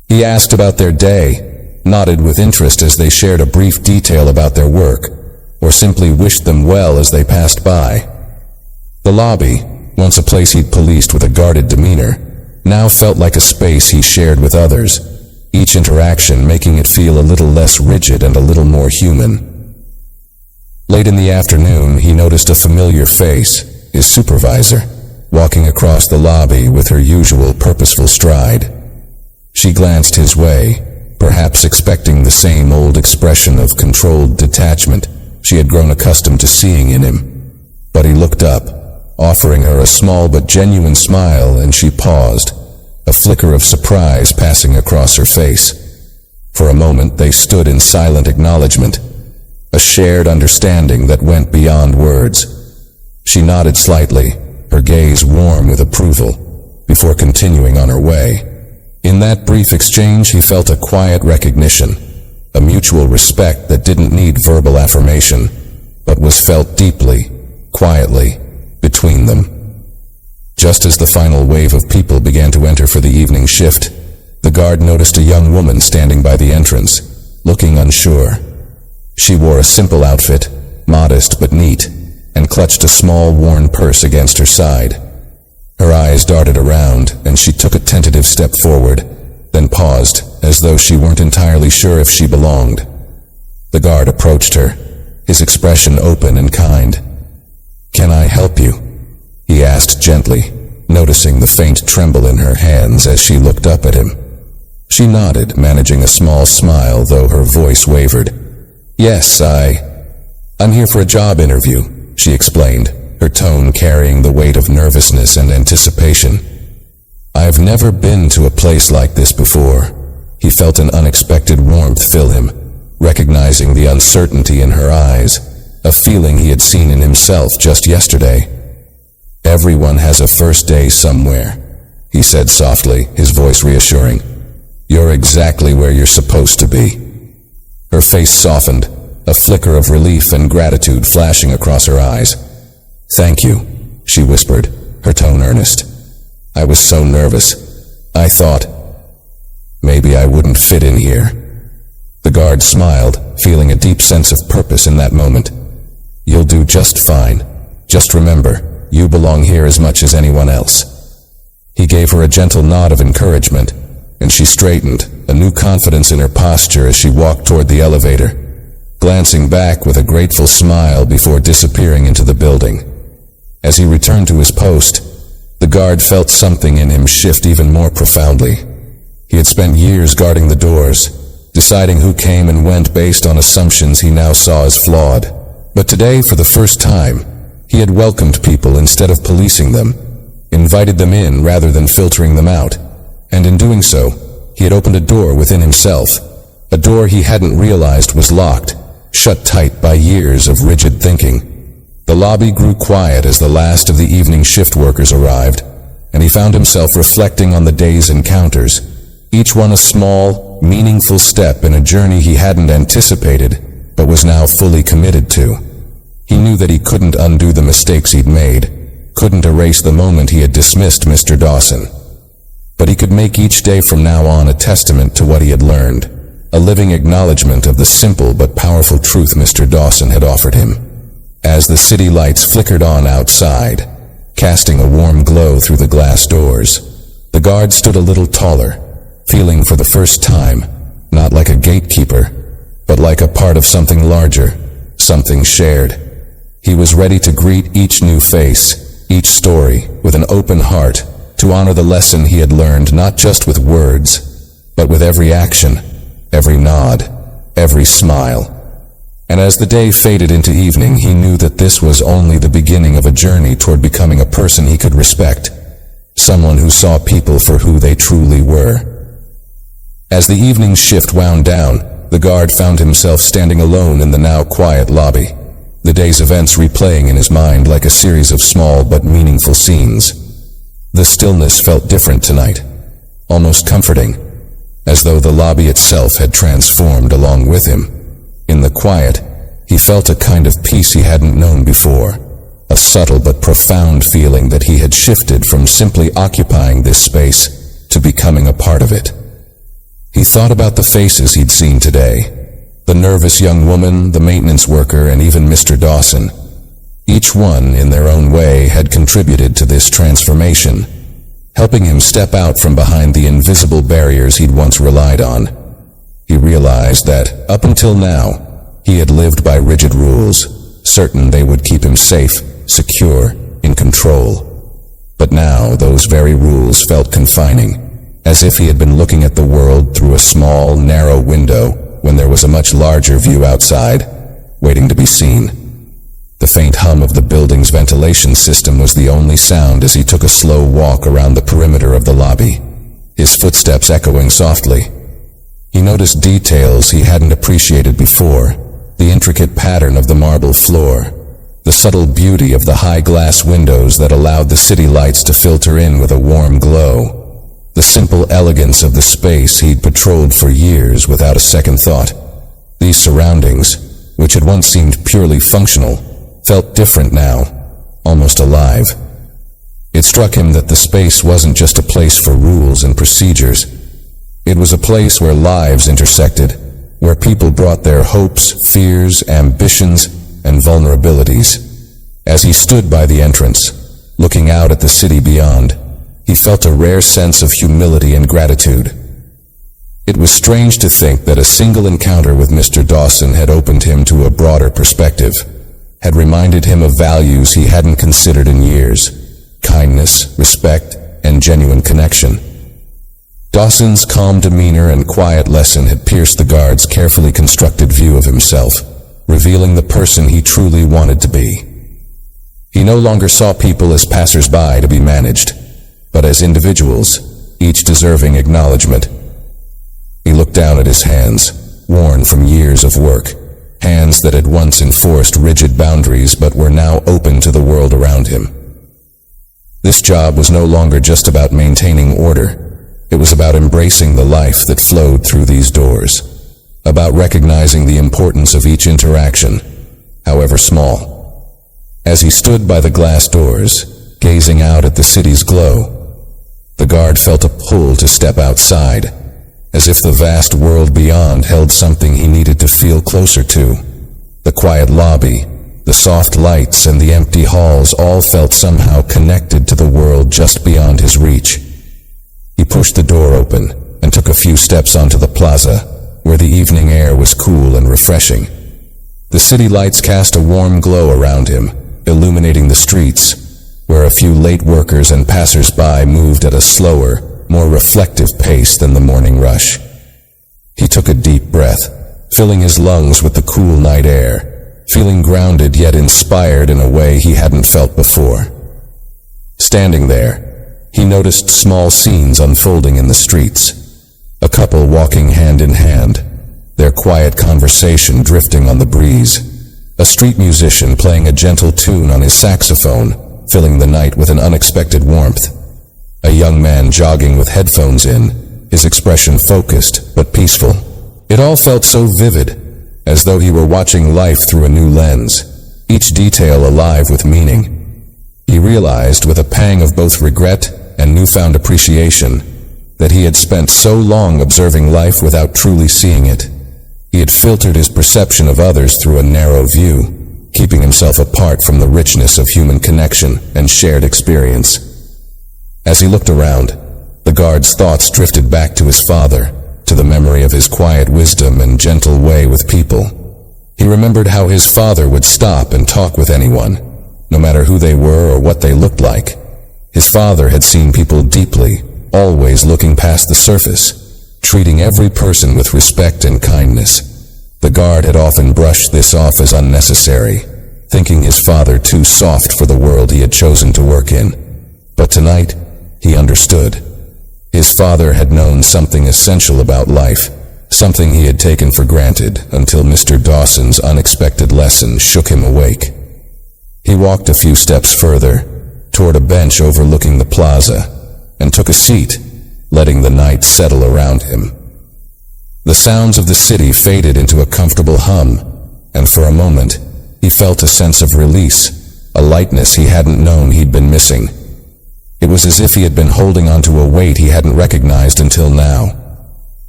He asked about their day, nodded with interest as they shared a brief detail about their work, or simply wished them well as they passed by. The lobby, once a place he'd policed with a guarded demeanor, now felt like a space he shared with others, each interaction making it feel a little less rigid and a little more human. Late in the afternoon, he noticed a familiar face, his supervisor, walking across the lobby with her usual purposeful stride. She glanced his way, perhaps expecting the same old expression of controlled detachment she had grown accustomed to seeing in him. But he looked up, offering her a small but genuine smile, and she paused, a flicker of surprise passing across her face. For a moment they stood in silent acknowledgement, a shared understanding that went beyond words. She nodded slightly, her gaze warm with approval, before continuing on her way. In that brief exchange he felt a quiet recognition, a mutual respect that didn't need verbal affirmation, but was felt deeply, quietly, between them. Just as the final wave of people began to enter for the evening shift, the guard noticed a young woman standing by the entrance, looking unsure. She wore a simple outfit, modest but neat, and clutched a small worn purse against her side. Her eyes darted around, and she took a tentative step forward, then paused, as though she weren't entirely sure if she belonged. The guard approached her, his expression open and kind. "Can I help you?" he asked gently, noticing the faint tremble in her hands as she looked up at him. She nodded, managing a small smile, though her voice wavered. "Yes, I'm here for a job interview," she explained, her tone carrying the weight of nervousness and anticipation. "I've never been to a place like this before." He felt an unexpected warmth fill him, recognizing the uncertainty in her eyes, a feeling he had seen in himself just yesterday. "Everyone has a first day somewhere," he said softly, his voice reassuring. "You're exactly where you're supposed to be." Her face softened, a flicker of relief and gratitude flashing across her eyes. "Thank you," she whispered, her tone earnest. "I was so nervous. I thought maybe I wouldn't fit in here." The guard smiled, feeling a deep sense of purpose in that moment. "You'll do just fine. Just remember, you belong here as much as anyone else." He gave her a gentle nod of encouragement, and she straightened, a new confidence in her posture as she walked toward the elevator, glancing back with a grateful smile before disappearing into the building. As he returned to his post, the guard felt something in him shift even more profoundly. He had spent years guarding the doors, deciding who came and went based on assumptions he now saw as flawed. But today, for the first time, he had welcomed people instead of policing them, invited them in rather than filtering them out, and in doing so, he had opened a door within himself, a door he hadn't realized was locked, shut tight by years of rigid thinking. The lobby grew quiet as the last of the evening shift workers arrived, and he found himself reflecting on the day's encounters, each one a small, meaningful step in a journey he hadn't anticipated, but was now fully committed to. He knew that he couldn't undo the mistakes he'd made, couldn't erase the moment he had dismissed Mr. Dawson. But he could make each day from now on a testament to what he had learned, a living acknowledgement of the simple but powerful truth Mr. Dawson had offered him. As the city lights flickered on outside, casting a warm glow through the glass doors, the guard stood a little taller, feeling for the first time, not like a gatekeeper, but like a part of something larger, something shared. He was ready to greet each new face, each story, with an open heart, to honor the lesson he had learned not just with words, but with every action, every nod, every smile. And as the day faded into evening, he knew that this was only the beginning of a journey toward becoming a person he could respect, someone who saw people for who they truly were. As the evening shift wound down, the guard found himself standing alone in the now quiet lobby, the day's events replaying in his mind like a series of small but meaningful scenes. The stillness felt different tonight, almost comforting, as though the lobby itself had transformed along with him. In the quiet, he felt a kind of peace he hadn't known before, a subtle but profound feeling that he had shifted from simply occupying this space to becoming a part of it. He thought about the faces he'd seen today, the nervous young woman, the maintenance worker, and even Mr. Dawson. Each one, in their own way, had contributed to this transformation, helping him step out from behind the invisible barriers he'd once relied on. He realized that, up until now, he had lived by rigid rules, certain they would keep him safe, secure, in control. But now those very rules felt confining, as if he had been looking at the world through a small, narrow window when there was a much larger view outside, waiting to be seen. The faint hum of the building's ventilation system was the only sound as he took a slow walk around the perimeter of the lobby, his footsteps echoing softly. He noticed details he hadn't appreciated before, the intricate pattern of the marble floor, the subtle beauty of the high glass windows that allowed the city lights to filter in with a warm glow, the simple elegance of the space he'd patrolled for years without a second thought. These surroundings, which had once seemed purely functional, felt different now, almost alive. It struck him that the space wasn't just a place for rules and procedures. It was a place where lives intersected, where people brought their hopes, fears, ambitions, and vulnerabilities. As he stood by the entrance, looking out at the city beyond, he felt a rare sense of humility and gratitude. It was strange to think that a single encounter with Mr. Dawson had opened him to a broader perspective, had reminded him of values he hadn't considered in years: kindness, respect, and genuine connection. Dawson's calm demeanor and quiet lesson had pierced the guard's carefully constructed view of himself, revealing the person he truly wanted to be. He no longer saw people as passers-by to be managed, but as individuals, each deserving acknowledgement. He looked down at his hands, worn from years of work, hands that had once enforced rigid boundaries but were now open to the world around him. This job was no longer just about maintaining order. It was about embracing the life that flowed through these doors, about recognizing the importance of each interaction, however small. As he stood by the glass doors, gazing out at the city's glow, the guard felt a pull to step outside, as if the vast world beyond held something he needed to feel closer to. The quiet lobby, the soft lights, and the empty halls all felt somehow connected to the world just beyond his reach. He pushed the door open and took a few steps onto the plaza, where the evening air was cool and refreshing. The city lights cast a warm glow around him, illuminating the streets, where a few late workers and passers-by moved at a slower, more reflective pace than the morning rush. He took a deep breath, filling his lungs with the cool night air, feeling grounded yet inspired in a way he hadn't felt before. Standing there, he noticed small scenes unfolding in the streets. A couple walking hand in hand, their quiet conversation drifting on the breeze. A street musician playing a gentle tune on his saxophone, filling the night with an unexpected warmth. A young man jogging with headphones in, his expression focused but peaceful. It all felt so vivid, as though he were watching life through a new lens, each detail alive with meaning. He realized with a pang of both regret and newfound appreciation that he had spent so long observing life without truly seeing it. He had filtered his perception of others through a narrow view, keeping himself apart from the richness of human connection and shared experience. As he looked around, the guard's thoughts drifted back to his father, to the memory of his quiet wisdom and gentle way with people. He remembered how his father would stop and talk with anyone, no matter who they were or what they looked like. His father had seen people deeply, always looking past the surface, treating every person with respect and kindness. The guard had often brushed this off as unnecessary, thinking his father too soft for the world he had chosen to work in. But tonight, he understood. His father had known something essential about life, something he had taken for granted until Mr. Dawson's unexpected lesson shook him awake. He walked a few steps further, toward a bench overlooking the plaza, and took a seat, letting the night settle around him. The sounds of the city faded into a comfortable hum, and for a moment, he felt a sense of release, a lightness he hadn't known he'd been missing. It was as if he had been holding onto a weight he hadn't recognized until now.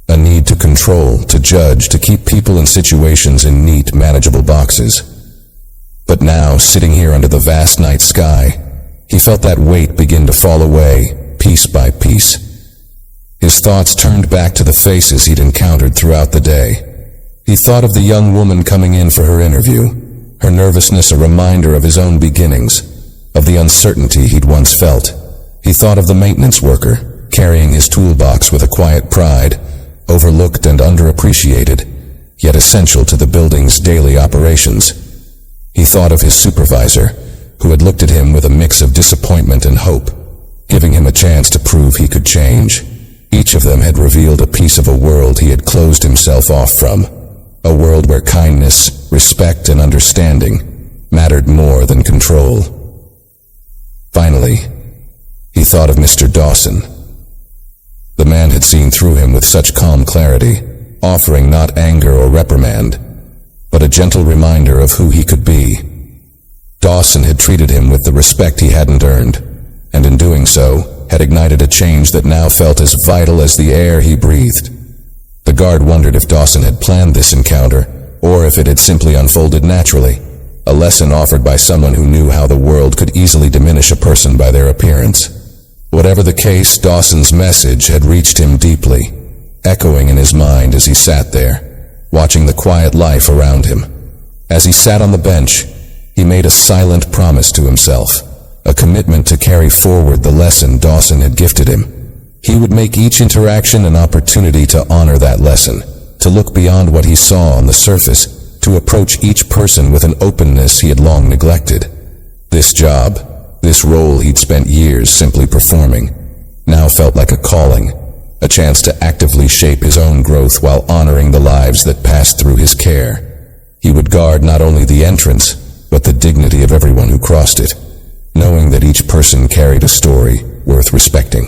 A need to control, to judge, to keep people and situations in neat, manageable boxes. But now, sitting here under the vast night sky, he felt that weight begin to fall away, piece by piece. His thoughts turned back to the faces he'd encountered throughout the day. He thought of the young woman coming in for her interview, her nervousness a reminder of his own beginnings, of the uncertainty he'd once felt. He thought of the maintenance worker, carrying his toolbox with a quiet pride, overlooked and underappreciated, yet essential to the building's daily operations. He thought of his supervisor, who had looked at him with a mix of disappointment and hope, giving him a chance to prove he could change. Each of them had revealed a piece of a world he had closed himself off from, a world where kindness, respect, and understanding mattered more than control. Finally, he thought of Mr. Dawson. The man had seen through him with such calm clarity, offering not anger or reprimand, but a gentle reminder of who he could be. Dawson had treated him with the respect he hadn't earned, and in doing so, had ignited a change that now felt as vital as the air he breathed. The guard wondered if Dawson had planned this encounter, or if it had simply unfolded naturally, a lesson offered by someone who knew how the world could easily diminish a person by their appearance. Whatever the case, Dawson's message had reached him deeply, echoing in his mind as he sat there, watching the quiet life around him. As he sat on the bench, he made a silent promise to himself, a commitment to carry forward the lesson Dawson had gifted him. He would make each interaction an opportunity to honor that lesson, to look beyond what he saw on the surface, to approach each person with an openness he had long neglected. This job, this role he'd spent years simply performing, now felt like a calling, a chance to actively shape his own growth while honoring the lives that passed through his care. He would guard not only the entrance, but the dignity of everyone who crossed it, knowing that each person carried a story worth respecting.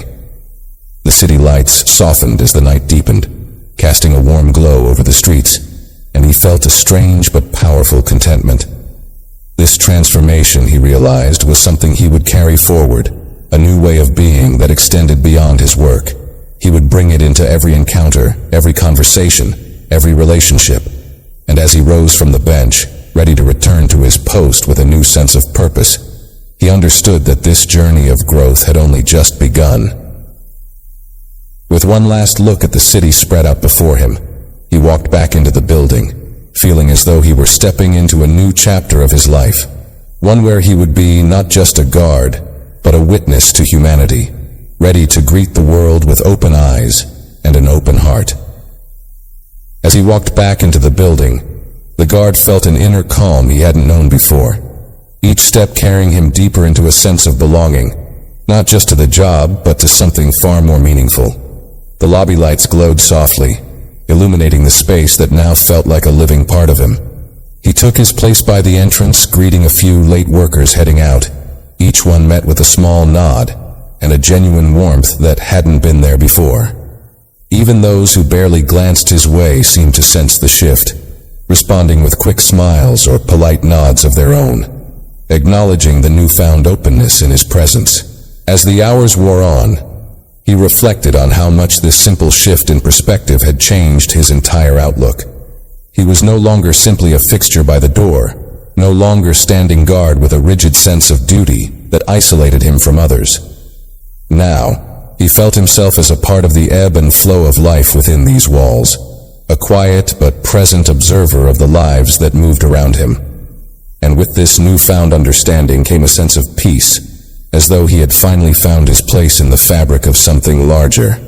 The city lights softened as the night deepened, casting a warm glow over the streets, and he felt a strange but powerful contentment. This transformation, he realized, was something he would carry forward, a new way of being that extended beyond his work. He would bring it into every encounter, every conversation, every relationship, and as he rose from the bench, ready to return to his post with a new sense of purpose, he understood that this journey of growth had only just begun. With one last look at the city spread out before him, he walked back into the building, feeling as though he were stepping into a new chapter of his life, one where he would be not just a guard, but a witness to humanity, ready to greet the world with open eyes and an open heart. As he walked back into the building, the guard felt an inner calm he hadn't known before, each step carrying him deeper into a sense of belonging, not just to the job, but to something far more meaningful. The lobby lights glowed softly, illuminating the space that now felt like a living part of him. He took his place by the entrance, greeting a few late workers heading out. Each one met with a small nod and a genuine warmth that hadn't been there before. Even those who barely glanced his way seemed to sense the shift, responding with quick smiles or polite nods of their own, acknowledging the newfound openness in his presence. As the hours wore on, he reflected on how much this simple shift in perspective had changed his entire outlook. He was no longer simply a fixture by the door, no longer standing guard with a rigid sense of duty that isolated him from others. Now, he felt himself as a part of the ebb and flow of life within these walls, a quiet but present observer of the lives that moved around him. And with this newfound understanding came a sense of peace, as though he had finally found his place in the fabric of something larger,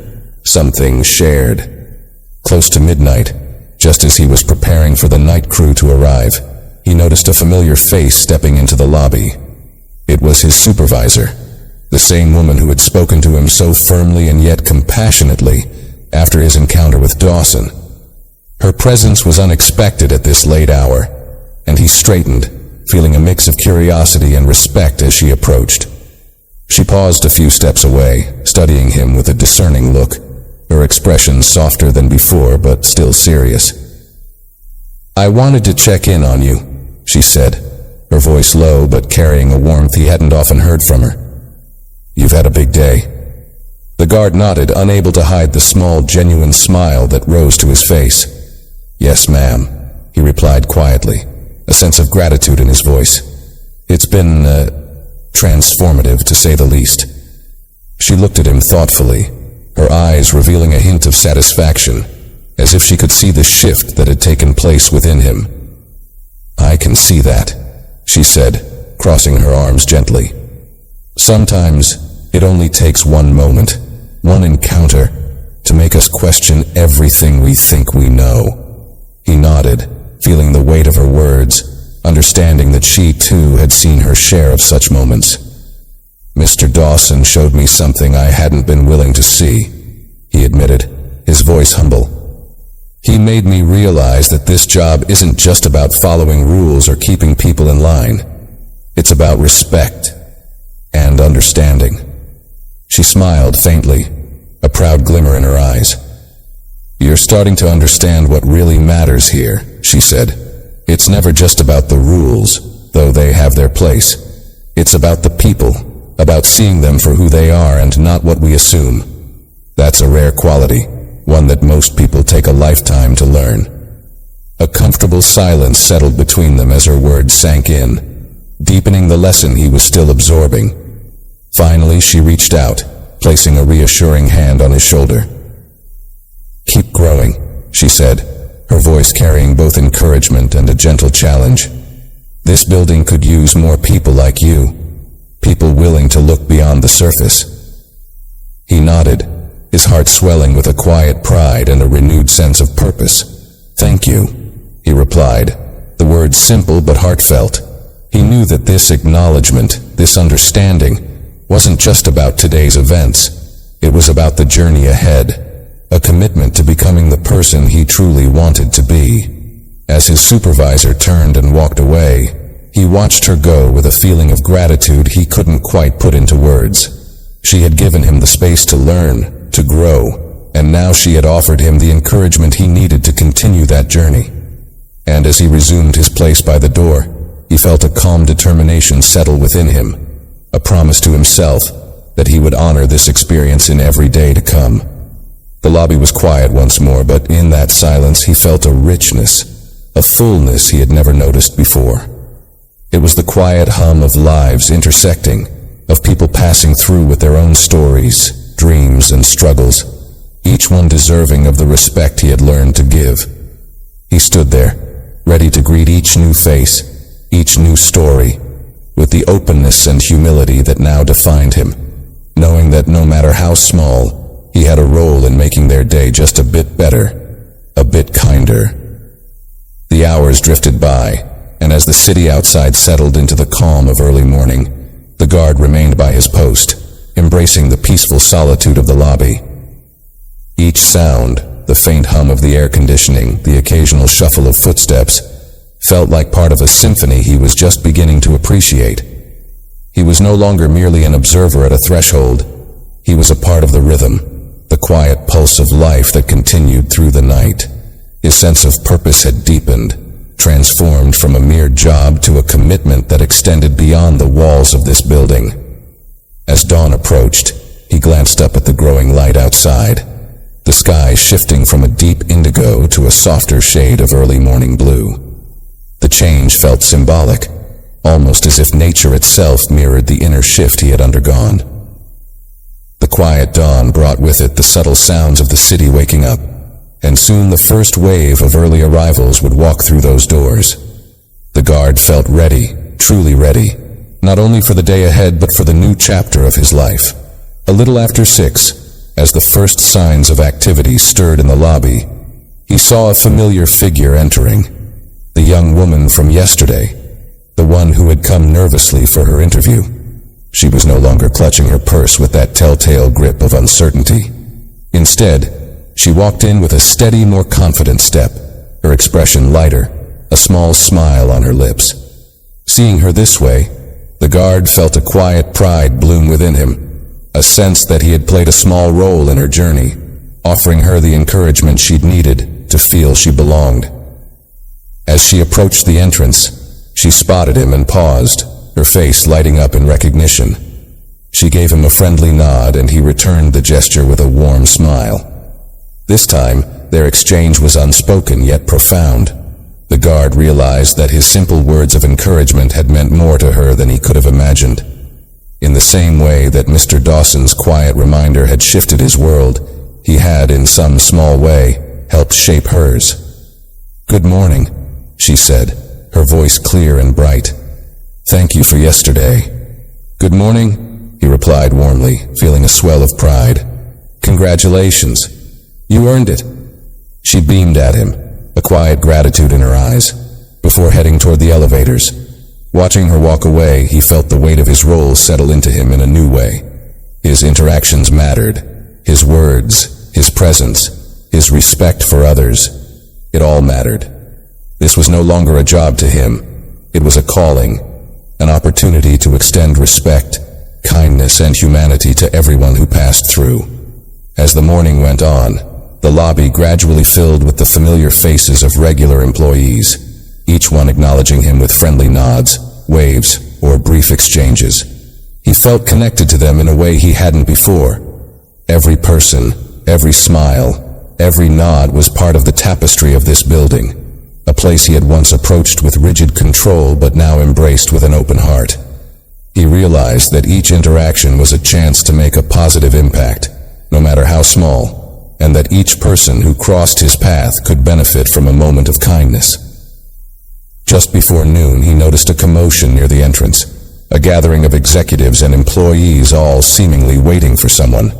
something shared. Close to midnight, just as he was preparing for the night crew to arrive, he noticed a familiar face stepping into the lobby. It was his supervisor, the same woman who had spoken to him so firmly and yet compassionately after his encounter with Dawson. Her presence was unexpected at this late hour, and he straightened, feeling a mix of curiosity and respect as she approached. She paused a few steps away, studying him with a discerning look, her expression softer than before, but still serious. "I wanted to check in on you," she said, her voice low but carrying a warmth he hadn't often heard from her. "You've had a big day." The guard nodded, unable to hide the small, genuine smile that rose to his face. "Yes, ma'am," he replied quietly, a sense of gratitude in his voice. It's been, transformative, to say the least. She looked at him thoughtfully, her eyes revealing a hint of satisfaction, as if she could see the shift that had taken place within him. "I can see that," she said, crossing her arms gently. "Sometimes it only takes one moment, one encounter, to make us question everything we think we know." He nodded, feeling the weight of her words, understanding that she too had seen her share of such moments. "Mr. Dawson showed me something I hadn't been willing to see," he admitted, his voice humble. "He made me realize that this job isn't just about following rules or keeping people in line. It's about respect and understanding." She smiled faintly, a proud glimmer in her eyes. "You're starting to understand what really matters here," she said. "It's never just about the rules, though they have their place. It's about the people, about seeing them for who they are and not what we assume. That's a rare quality, one that most people take a lifetime to learn." A comfortable silence settled between them as her words sank in, deepening the lesson he was still absorbing. Finally, she reached out, placing a reassuring hand on his shoulder. "Keep growing," she said, her voice carrying both encouragement and a gentle challenge. "This building could use more people like you, people willing to look beyond the surface." He nodded, his heart swelling with a quiet pride and a renewed sense of purpose. "Thank you," he replied, the words simple but heartfelt. He knew that this acknowledgement, this understanding, wasn't just about today's events. It was about the journey ahead, a commitment to becoming the person he truly wanted to be. As his supervisor turned and walked away, he watched her go with a feeling of gratitude he couldn't quite put into words. She had given him the space to learn, to grow, and now she had offered him the encouragement he needed to continue that journey. And as he resumed his place by the door, he felt a calm determination settle within him, a promise to himself that he would honor this experience in every day to come. The lobby was quiet once more, but in that silence he felt a richness, a fullness he had never noticed before. It was the quiet hum of lives intersecting, of people passing through with their own stories, dreams, and struggles, each one deserving of the respect he had learned to give. He stood there, ready to greet each new face, each new story, with the openness and humility that now defined him, knowing that no matter how small, he had a role in making their day just a bit better, a bit kinder. The hours drifted by, and as the city outside settled into the calm of early morning, the guard remained by his post, embracing the peaceful solitude of the lobby. Each sound, the faint hum of the air conditioning, the occasional shuffle of footsteps, felt like part of a symphony he was just beginning to appreciate. He was no longer merely an observer at a threshold. He was a part of the rhythm, the quiet pulse of life that continued through the night. His sense of purpose had deepened, transformed from a mere job to a commitment that extended beyond the walls of this building. As dawn approached, he glanced up at the growing light outside, the sky shifting from a deep indigo to a softer shade of early morning blue. The change felt symbolic, almost as if nature itself mirrored the inner shift he had undergone. The quiet dawn brought with it the subtle sounds of the city waking up, and soon the first wave of early arrivals would walk through those doors. The guard felt ready, truly ready, not only for the day ahead but for the new chapter of his life. A little after 6, as the first signs of activity stirred in the lobby, he saw a familiar figure entering, the young woman from yesterday, the one who had come nervously for her interview. She was no longer clutching her purse with that telltale grip of uncertainty. Instead, she walked in with a steady, more confident step, her expression lighter, a small smile on her lips. Seeing her this way, the guard felt a quiet pride bloom within him, a sense that he had played a small role in her journey, offering her the encouragement she'd needed to feel she belonged. As she approached the entrance, she spotted him and paused, her face lighting up in recognition. She gave him a friendly nod, and he returned the gesture with a warm smile. This time, their exchange was unspoken yet profound. The guard realized that his simple words of encouragement had meant more to her than he could have imagined. In the same way that Mr. Dawson's quiet reminder had shifted his world, he had, in some small way, helped shape hers. "Good morning," she said, her voice clear and bright. "Thank you for yesterday." "Good morning," he replied warmly, feeling a swell of pride. "Congratulations. You earned it." She beamed at him, a quiet gratitude in her eyes, before heading toward the elevators. Watching her walk away, he felt the weight of his role settle into him in a new way. His interactions mattered. His words, his presence, his respect for others. It all mattered. This was no longer a job to him. It was a calling, an opportunity to extend respect, kindness, and humanity to everyone who passed through. As the morning went on, the lobby gradually filled with the familiar faces of regular employees, each one acknowledging him with friendly nods, waves, or brief exchanges. He felt connected to them in a way he hadn't before. Every person, every smile, every nod was part of the tapestry of this building, a place he had once approached with rigid control but now embraced with an open heart. He realized that each interaction was a chance to make a positive impact, no matter how small, and that each person who crossed his path could benefit from a moment of kindness. Just before noon, he noticed a commotion near the entrance, a gathering of executives and employees all seemingly waiting for someone.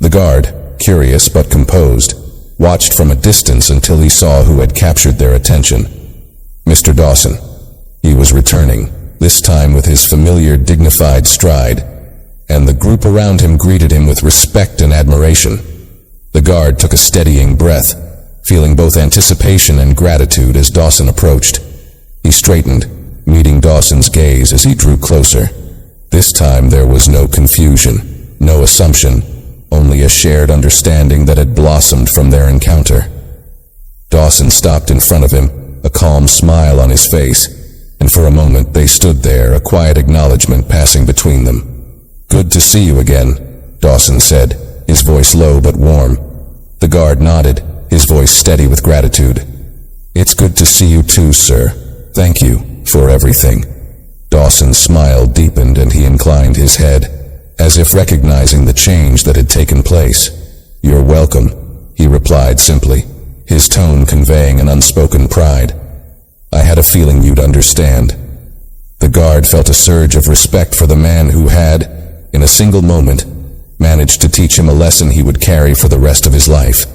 The guard, curious but composed, watched from a distance until he saw who had captured their attention. Mr. Dawson. He was returning, this time with his familiar dignified stride, and the group around him greeted him with respect and admiration. The guard took a steadying breath, feeling both anticipation and gratitude as Dawson approached. He straightened, meeting Dawson's gaze as he drew closer. This time there was no confusion, no assumption, only a shared understanding that had blossomed from their encounter. Dawson stopped in front of him, a calm smile on his face, and for a moment they stood there, a quiet acknowledgement passing between them. "Good to see you again," Dawson said, his voice low but warm. The guard nodded, his voice steady with gratitude. "It's good to see you too, sir. Thank you for everything." Dawson's smile deepened and he inclined his head, as if recognizing the change that had taken place. "You're welcome," he replied simply, his tone conveying an unspoken pride. "I had a feeling you'd understand." The guard felt a surge of respect for the man who had, in a single moment, managed to teach him a lesson he would carry for the rest of his life.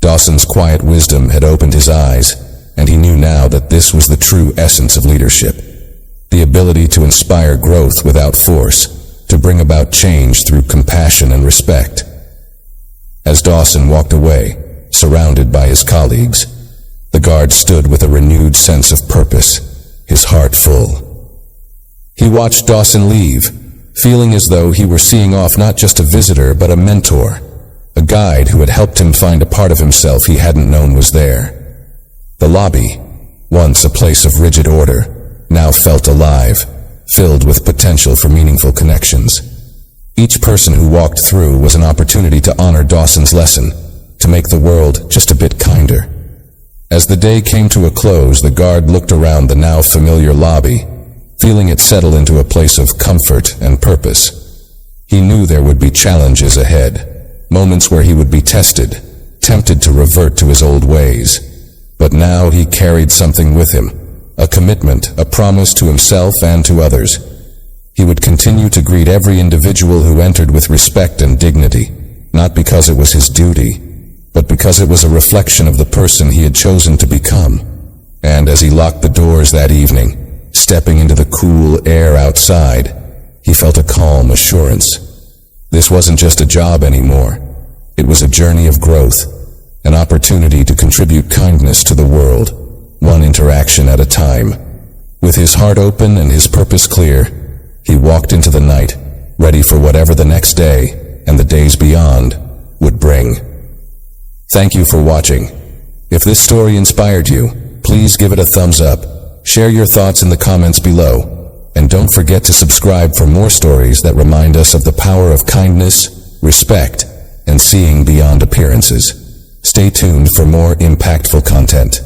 Dawson's quiet wisdom had opened his eyes, and he knew now that this was the true essence of leadership. The ability to inspire growth without force, to bring about change through compassion and respect. As Dawson walked away, surrounded by his colleagues, the guard stood with a renewed sense of purpose, his heart full. He watched Dawson leave, feeling as though he were seeing off not just a visitor but a mentor, a guide who had helped him find a part of himself he hadn't known was there. The lobby, once a place of rigid order, now felt alive, filled with potential for meaningful connections. Each person who walked through was an opportunity to honor Dawson's lesson, to make the world just a bit kinder. As the day came to a close, the guard looked around the now familiar lobby, feeling it settle into a place of comfort and purpose. He knew there would be challenges ahead, moments where he would be tested, tempted to revert to his old ways. But now he carried something with him, a commitment, a promise to himself and to others. He would continue to greet every individual who entered with respect and dignity, not because it was his duty, but because it was a reflection of the person he had chosen to become. And as he locked the doors that evening, stepping into the cool air outside, he felt a calm assurance. This wasn't just a job anymore. It was a journey of growth, an opportunity to contribute kindness to the world, one interaction at a time. With his heart open and his purpose clear, he walked into the night, ready for whatever the next day and the days beyond would bring. Thank you for watching. If this story inspired you, please give it a thumbs up, share your thoughts in the comments below, and don't forget to subscribe for more stories that remind us of the power of kindness, respect, and seeing beyond appearances. Stay tuned for more impactful content.